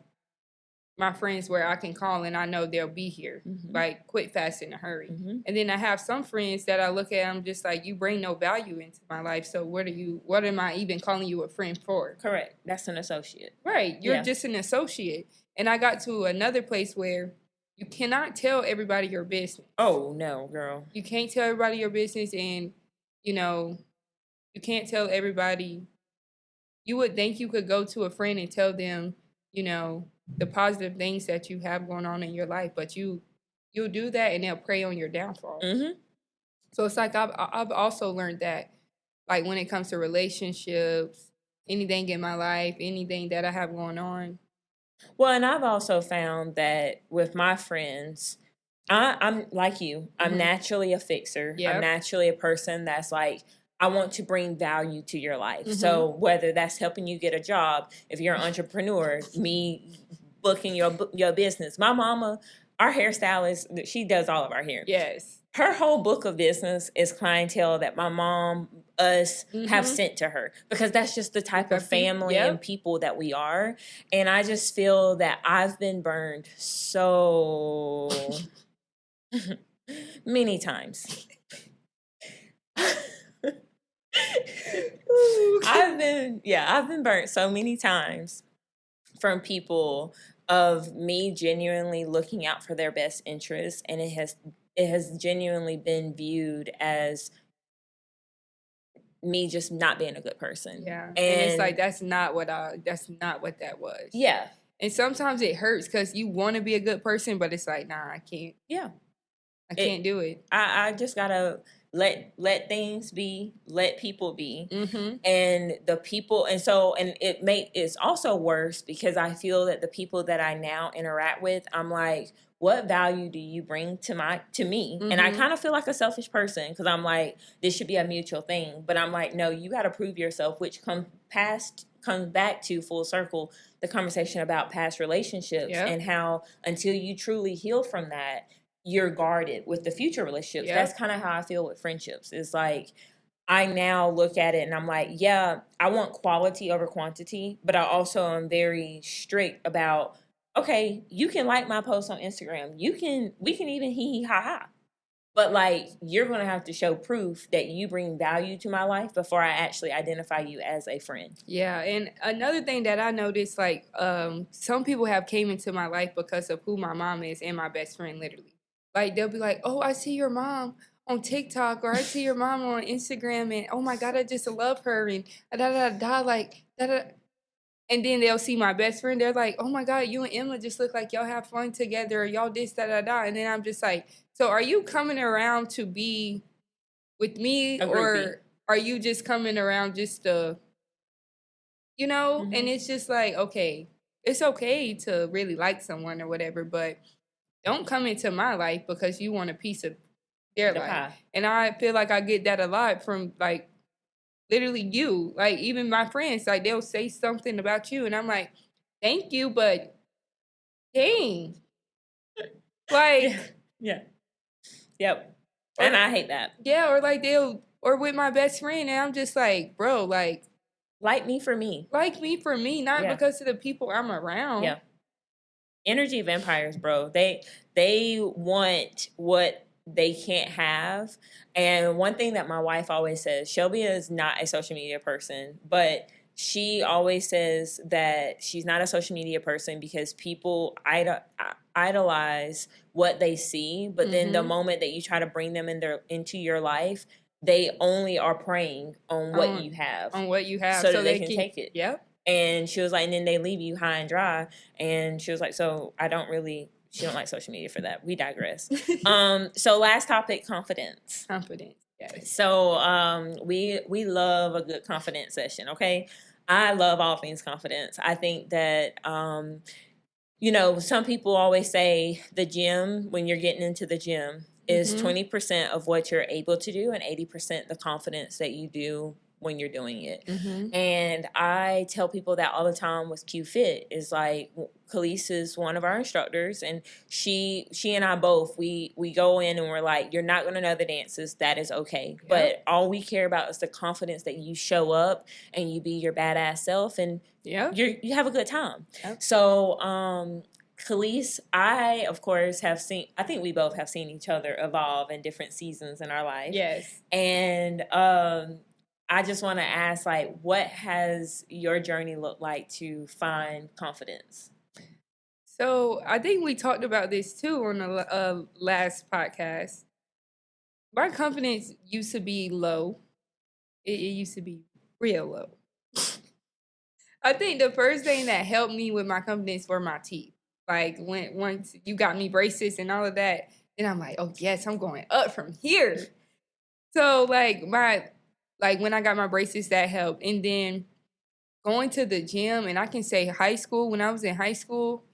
my friends where I can call and I know they'll be here, like quick, fast, in a hurry. And then I have some friends that I look at, I'm just like, you bring no value into my life. So what am I even calling you a friend for? Correct. That's an associate. Right. You're just an associate. And I got to another place where you cannot tell everybody your business. Oh, no, girl. You can't tell everybody your business, and, you know, you can't tell everybody. You would think you could go to a friend and tell them, you know, the positive things that you have going on in your life, but you'll do that and they'll prey on your downfall. So it's like I've also learned that, like, when it comes to relationships, anything in my life, anything that I have going on. Well, and I've also found that with my friends, I'm like you. I'm naturally a fixer. Yep. I'm naturally a person that's like, I want to bring value to your life. So whether that's helping you get a job, if you're an entrepreneur, me booking your business. My mama, our hairstylist, she does all of our hair. Yes. Her whole book of business is clientele that my mom, us have sent to her, because that's just the type of family and people that we are. And I just feel that I've been burned so many times. I've been burnt so many times from people of me genuinely looking out for their best interests, and it has genuinely been viewed as me just not being a good person. Yeah. And it's like, that's not what that was. Yeah. And sometimes it hurts because you want to be a good person, but it's like, nah, I can't. Yeah. I can't do it. I just gotta let things be, let people be. And the people, and it's also worse because I feel that the people that I now interact with, I'm like, what value do you bring to me? And I kind of feel like a selfish person because I'm like, this should be a mutual thing. But I'm like, no, you got to prove yourself, which comes back to full circle the conversation about past relationships and how until you truly heal from that, you're guarded with the future relationships. That's kind of how I feel with friendships. It's like, I now look at it and I'm like, yeah, I want quality over quantity, but I also am very strict about, okay, you can like my post on Instagram. We can even hee ha ha. But like, you're going to have to show proof that you bring value to my life before I actually identify you as a friend. Yeah. And another thing that I noticed, like, some people have came into my life because of who my mom is and my best friend, literally. Like, they'll be like, oh, I see your mom on TikTok, or I see your mom on Instagram, and oh my God, I just love her, and and then they'll see my best friend, they're like, oh my God, you and Emma just look like y'all have fun together, or y'all this, and then I'm just like, so are you coming around to be with me, or are you just coming around just to, you know? And it's just like, okay, it's okay to really like someone or whatever, but don't come into my life because you want a piece of their life. Pie. And I feel like I get that a lot from, like, literally you. Like, even my friends, like, they'll say something about you, and I'm like, thank you, but dang. Like. Yeah. Yep. And I hate that. Yeah, or like or with my best friend, and I'm just like, bro, like me for me. Like me for me, not because of the people I'm around. Yeah. Energy vampires, bro. They want what they can't have. And one thing that my wife always says, Shelby is not a social media person, but she always says that she's not a social media person because people idolize what they see, but then the moment that you try to bring them into your life, they only are preying on what you have. On what you have. So that they can take it. Yep. And she was like, and then they leave you high and dry. And she was like, so she don't like social media for that. We digress. So last topic, confidence. Confidence, yes. So we love a good confidence session, okay? I love all things confidence. I think that, some people always say the gym, when you're getting into the gym, is 20% of what you're able to do and 80% the confidence that you do when you're doing it. Mm-hmm. And I tell people that all the time with Q Fit is like, Khalees is one of our instructors, and she and I both, we go in and we're like, you're not going to know the dances. That is okay. Yep. But all we care about is the confidence that you show up and you be your badass self, and you have a good time. Yep. So, Khalees, I, of course, I think we both have seen each other evolve in different seasons in our life. Yes. And I just want to ask, like, what has your journey looked like to find confidence? So I think we talked about this too on the last podcast. My confidence used to be low. It used to be real low. I think the first thing that helped me with my confidence were my teeth. Like once you got me braces and all of that, then I'm like, oh yes, I'm going up from here. So when I got my braces, that helped. And then going to the gym, and I can say high school, when I was in high school,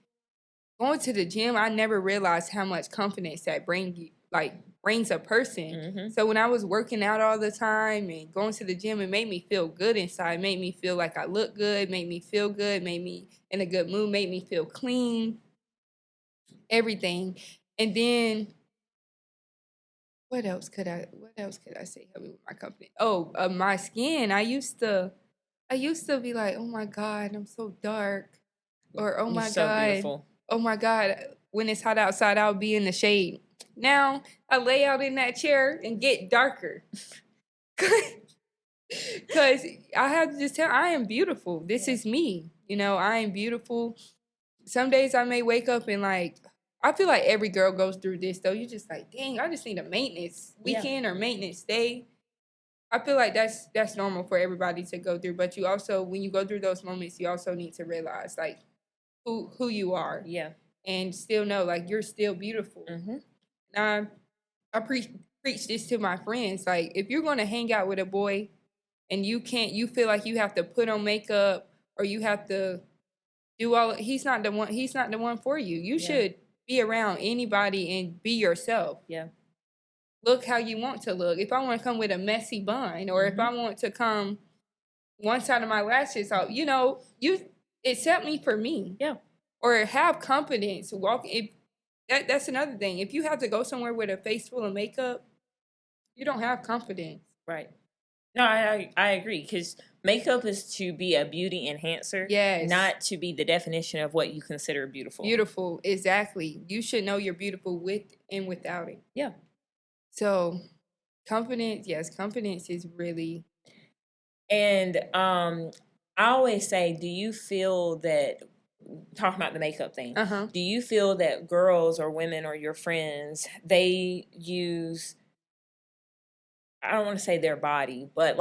going to the gym, I never realized how much confidence that brings a person. Mm-hmm. So when I was working out all the time and going to the gym, it made me feel good inside, made me feel like I look good, made me feel good, made me in a good mood, made me feel clean, everything. And then what else could I say help me with my confidence? Oh, my skin. I used to be like, oh my God, I'm so dark. Or oh my so God. Beautiful. Oh my God, when it's hot outside, I'll be in the shade. Now I lay out in that chair and get darker. Because I have to just tell, I am beautiful. This is me. I am beautiful. Some days I may wake up and I feel like every girl goes through this though. You just like, dang, I just need a maintenance weekend or maintenance day. I feel like that's normal for everybody to go through. But you also, when you go through those moments, you also need to realize who you are. Yeah. And still know you're still beautiful. Mm-hmm. I preach this to my friends. Like, if you're going to hang out with a boy and you feel like you have to put on makeup or you have to do he's not the one for you. You should be around anybody and be yourself. Yeah. Look how you want to look. If I want to come with a messy bun or if I want to come one side of my lashes out, you accept me for me. Yeah. Or have confidence. That's another thing. If you have to go somewhere with a face full of makeup, you don't have confidence. Right. No, I agree, because makeup is to be a beauty enhancer, not to be the definition of what you consider beautiful. Beautiful, exactly. You should know you're beautiful with and without it. Yeah. So, confidence is really. And I always say, do you feel that, talking about the makeup thing, do you feel that girls or women or your friends, they use, I don't want to say their body, but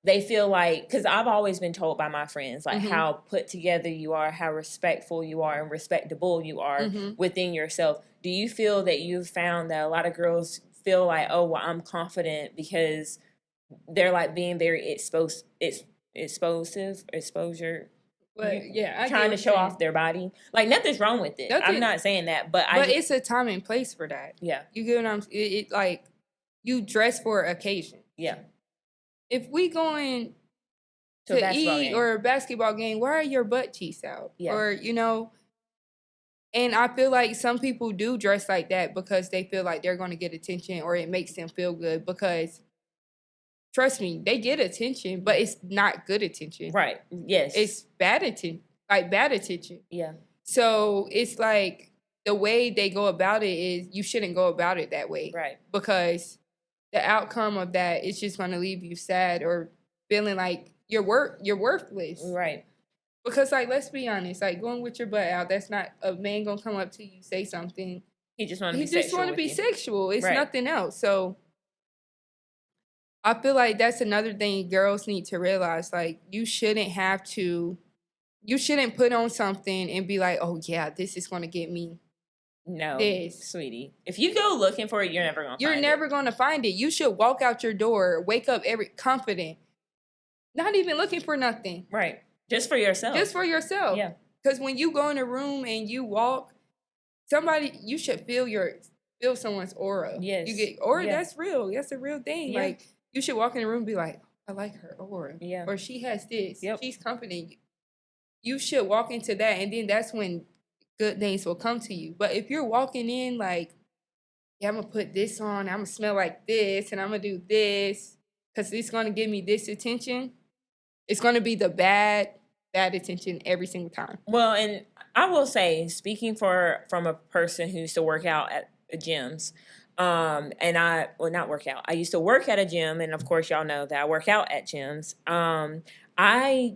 they feel like, because I've always been told by my friends, how put together you are, how respectful you are, and respectable you are within yourself. Do you feel that you've found that a lot of girls feel like, oh, well, I'm confident because they're being very exposure? But yeah, trying to show off their body. Nothing's wrong with it. I'm not saying that, but it's a time and place for that. Yeah, you get what I'm. You dress for occasion. Yeah. If we going to eat or a basketball game, why are your butt cheeks out? Yeah. Or and I feel like some people do dress like that because they feel like they're going to get attention or it makes them feel good. Because trust me, they get attention, but it's not good attention. Right. Yes. It's bad attention. Bad attention. Yeah. So it's the way they go about it is you shouldn't go about it that way. Right. Because the outcome of that is just going to leave you sad or feeling like you're worthless. Right. Because let's be honest, going with your butt out, that's not a man going to come up to you, say something. He just want to be sexual. It's nothing else. So I feel like that's another thing girls need to realize. You shouldn't put on something and be like, oh yeah, this is going to get me. No, sweetie. If you go looking for it, you're never going to find it. You're never going to find it. You should walk out your door, wake up confident, not even looking for nothing. Right. Just for yourself. Yeah. Because when you go in a room and you walk, you should feel someone's aura. Yes. You get aura, that's real. That's a real thing. Yeah. You should walk in the room and be like, I like her aura. Yeah. Or she has this. Yep. She's confident. You should walk into that, and then that's when good things will come to you. But if you're walking in like, yeah, I'm going to put this on, I'm going to smell like this, and I'm going to do this, because it's going to give me this attention, it's going to be the bad attention every single time. Well, and I will say, speaking from a person who used to work out at the gyms, and not work out. I used to work at a gym, and of course, y'all know that I work out at gyms. I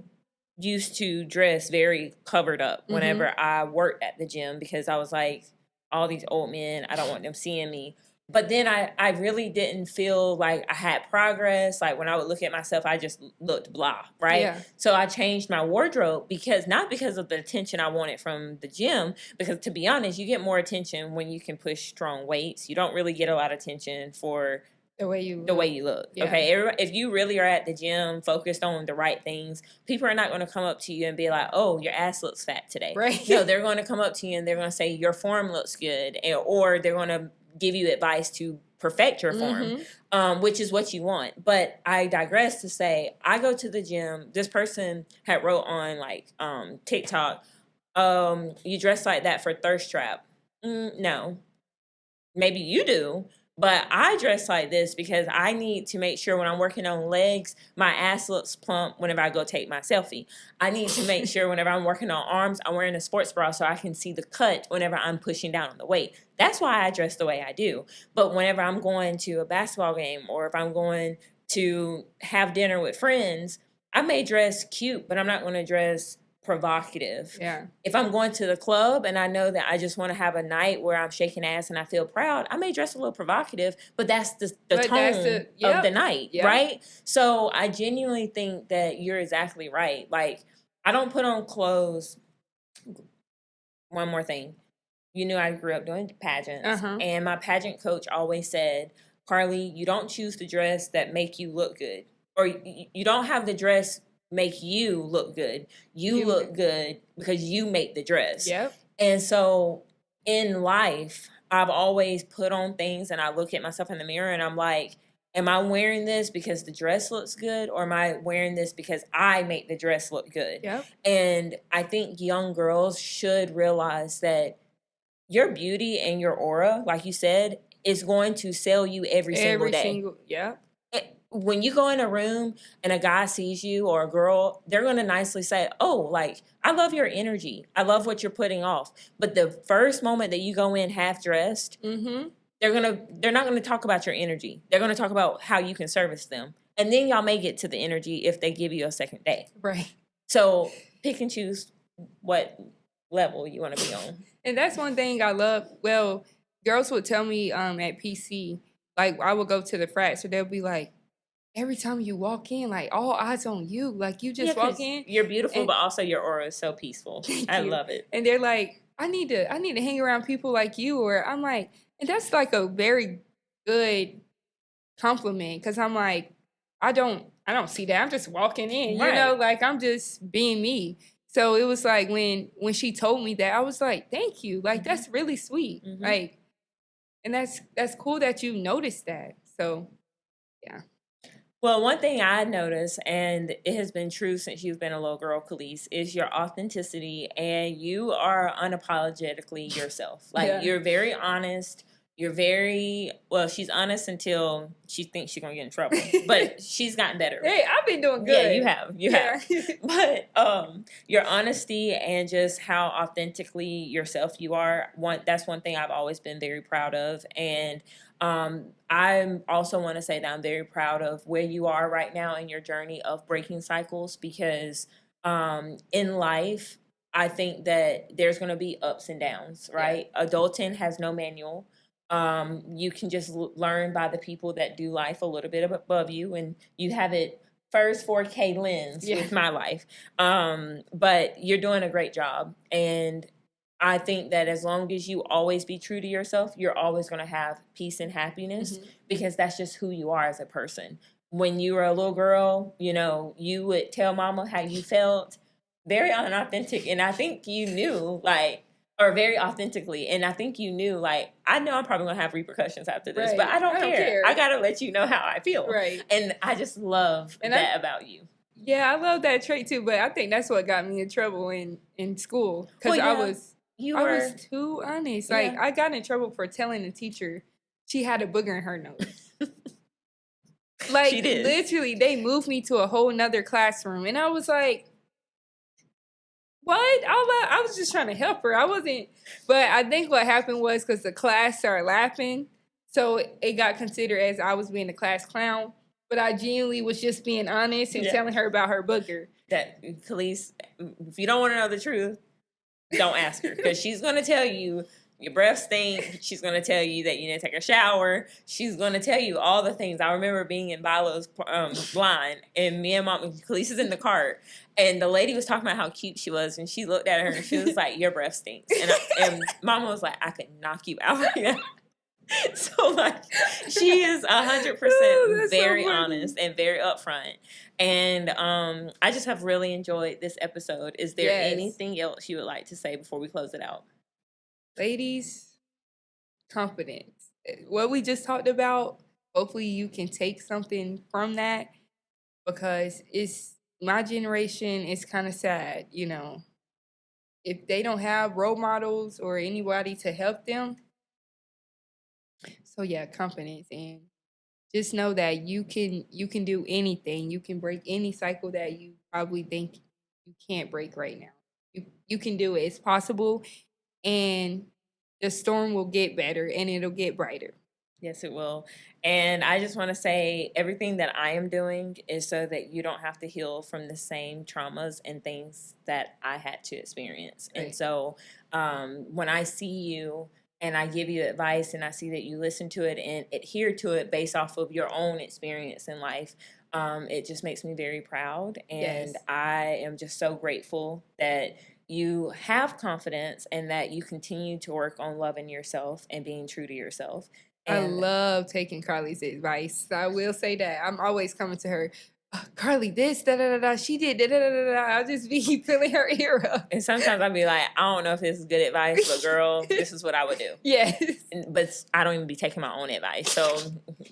used to dress very covered up whenever I worked at the gym because I was like, all these old men, I don't want them seeing me. But then I really didn't feel like I had progress. Like when I would look at myself, I just looked blah, right? Yeah. So I changed my wardrobe not because of the attention I wanted from the gym, because to be honest, you get more attention when you can push strong weights. You don't really get a lot of attention for the way you look. Yeah. Okay, if you really are at the gym focused on the right things, people are not going to come up to you and be like, oh, your ass looks fat today. Right. No, they're going to come up to you and they're going to say your form looks good, or they're going to give you advice to perfect your form, which is what you want. But I digress to say, I go to the gym. This person had wrote on like TikTok, you dress like that for thirst trap. No, maybe you do. But I dress like this because I need to make sure when I'm working on legs, my ass looks plump whenever I go take my selfie. I need to make sure whenever I'm working on arms, I'm wearing a sports bra so I can see the cut whenever I'm pushing down on the weight. That's why I dress the way I do. But whenever I'm going to a basketball game or if I'm going to have dinner with friends, I may dress cute, but I'm not going to dress provocative. Yeah. If I'm going to the club and I know that I just want to have a night where I'm shaking ass and I feel proud, I may dress a little provocative, but that's the tone of the night, right? So I genuinely think that you're exactly right. Like, I don't put on clothes. One more thing. You knew I grew up doing pageants, and my pageant coach always said, Carly, you don't choose the dress that make you look good, or you don't have the dress make you look good. You look good because you make the dress. Yep. And so in life, I've always put on things and I look at myself in the mirror and I'm like, am I wearing this because the dress looks good, or am I wearing this because I make the dress look good? Yep. And I think young girls should realize that your beauty and your aura, like you said, is going to sell you every single day. When you go in a room and a guy sees you or a girl, they're going to nicely say, oh, like, I love your energy. I love what you're putting off. But the first moment that you go in half dressed, they're not going to talk about your energy. They're going to talk about how you can service them. And then y'all may get to the energy if they give you a second day. Right. So pick and choose what level you want to be on. And that's one thing I love. Well, girls would tell me at PC, like I would go to the frat, so they'll be like, every time you walk in, like all eyes on you, like you just walk in. You're beautiful, but also your aura is so peaceful. I love it. And they're like, I need to hang around people like you. Or I'm like, and that's like a very good compliment, because I'm like, I don't see that. I'm just walking in, you know, like I'm just being me. So it was like when she told me that, I was like, thank you. Like that's really sweet. Like, and that's cool that you noticed that. So yeah. Well, one thing I noticed, and it has been true since you've been a little girl, Khalees, is your authenticity, and you are unapologetically yourself. Like, you're very honest. You're very, well, she's honest until she thinks she's going to get in trouble. But she's gotten better. Hey, I've been doing good. Yeah, you have. You have. But your honesty and just how authentically yourself you are, that's one thing I've always been very proud of. And I also want to say that I'm very proud of where you are right now in your journey of breaking cycles, because in life, I think that there's going to be ups and downs, right? Yeah. Adulting has no manual. You can just learn by the people that do life a little bit above you, and you have it first 4K lens with my life. But you're doing a great job. And I think that as long as you always be true to yourself, you're always going to have peace and happiness, because that's just who you are as a person. When you were a little girl, you know, you would tell mama how you felt, very unauthentic. And I think you knew, like, or very authentically. And I think you knew, like, I know I'm probably going to have repercussions after this, Right. but I don't care. I got to let you know how I feel. Right. And I just love that about you. Yeah, I love that trait too, but I think that's what got me in trouble in school. Because I was too honest. Like, I got in trouble for telling the teacher she had a booger in her nose. Like, she did. Literally, they moved me to a whole nother classroom. And I was like, what? I was just trying to help her. I wasn't. But I think what happened was because the class started laughing. So it got considered as I was being the class clown. But I genuinely was just being honest and telling her about her booger. That, Khalees, if you don't want to know the truth, don't ask her. Because she's going to tell you your breath stink. She's going to tell you that you didn't take a shower. She's going to tell you all the things. I remember being in Bilo's blind, and me and Mom, Khalees is in the cart, and the lady was talking about how cute she was, and she looked at her, and she was like, your breath stinks. And Mama was like, I could knock you out right now. So, like, she is 100% very honest and very upfront. And I just have really enjoyed this episode. Is there anything else you would like to say before we close it out? Ladies, confidence. What we just talked about, hopefully you can take something from that, because it's my generation is kind of sad, you know. If they don't have role models or anybody to help them. So yeah, confidence, and just know that you can do anything. You can break any cycle that you probably think you can't break right now. You can do it. It's possible, and the storm will get better and it'll get brighter. Yes, it will. And I just want to say everything that I am doing is so that you don't have to heal from the same traumas and things that I had to experience. Right. And so when I see you and I give you advice and I see that you listen to it and adhere to it based off of your own experience in life, it just makes me very proud. And I am just so grateful that you have confidence and that you continue to work on loving yourself and being true to yourself. And I love taking Carly's advice. I will say that. I'm always coming to her, Carly, this, da-da-da-da, she did, da-da-da-da-da. I'll just be filling her ear up. And sometimes I'll be like, I don't know if this is good advice, but girl, this is what I would do. Yes. But I don't even be taking my own advice. So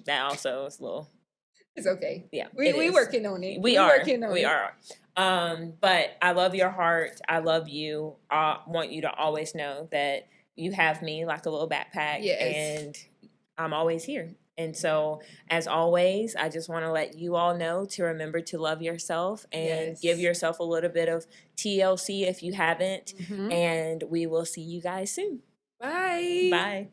that also is a little... It's okay. Yeah, we working on it. We are. But I love your heart. I love you. I want you to always know that you have me like a little backpack. Yes. And I'm always here. And so, as always, I just want to let you all know to remember to love yourself and give yourself a little bit of TLC if you haven't. Mm-hmm. And we will see you guys soon. Bye. Bye.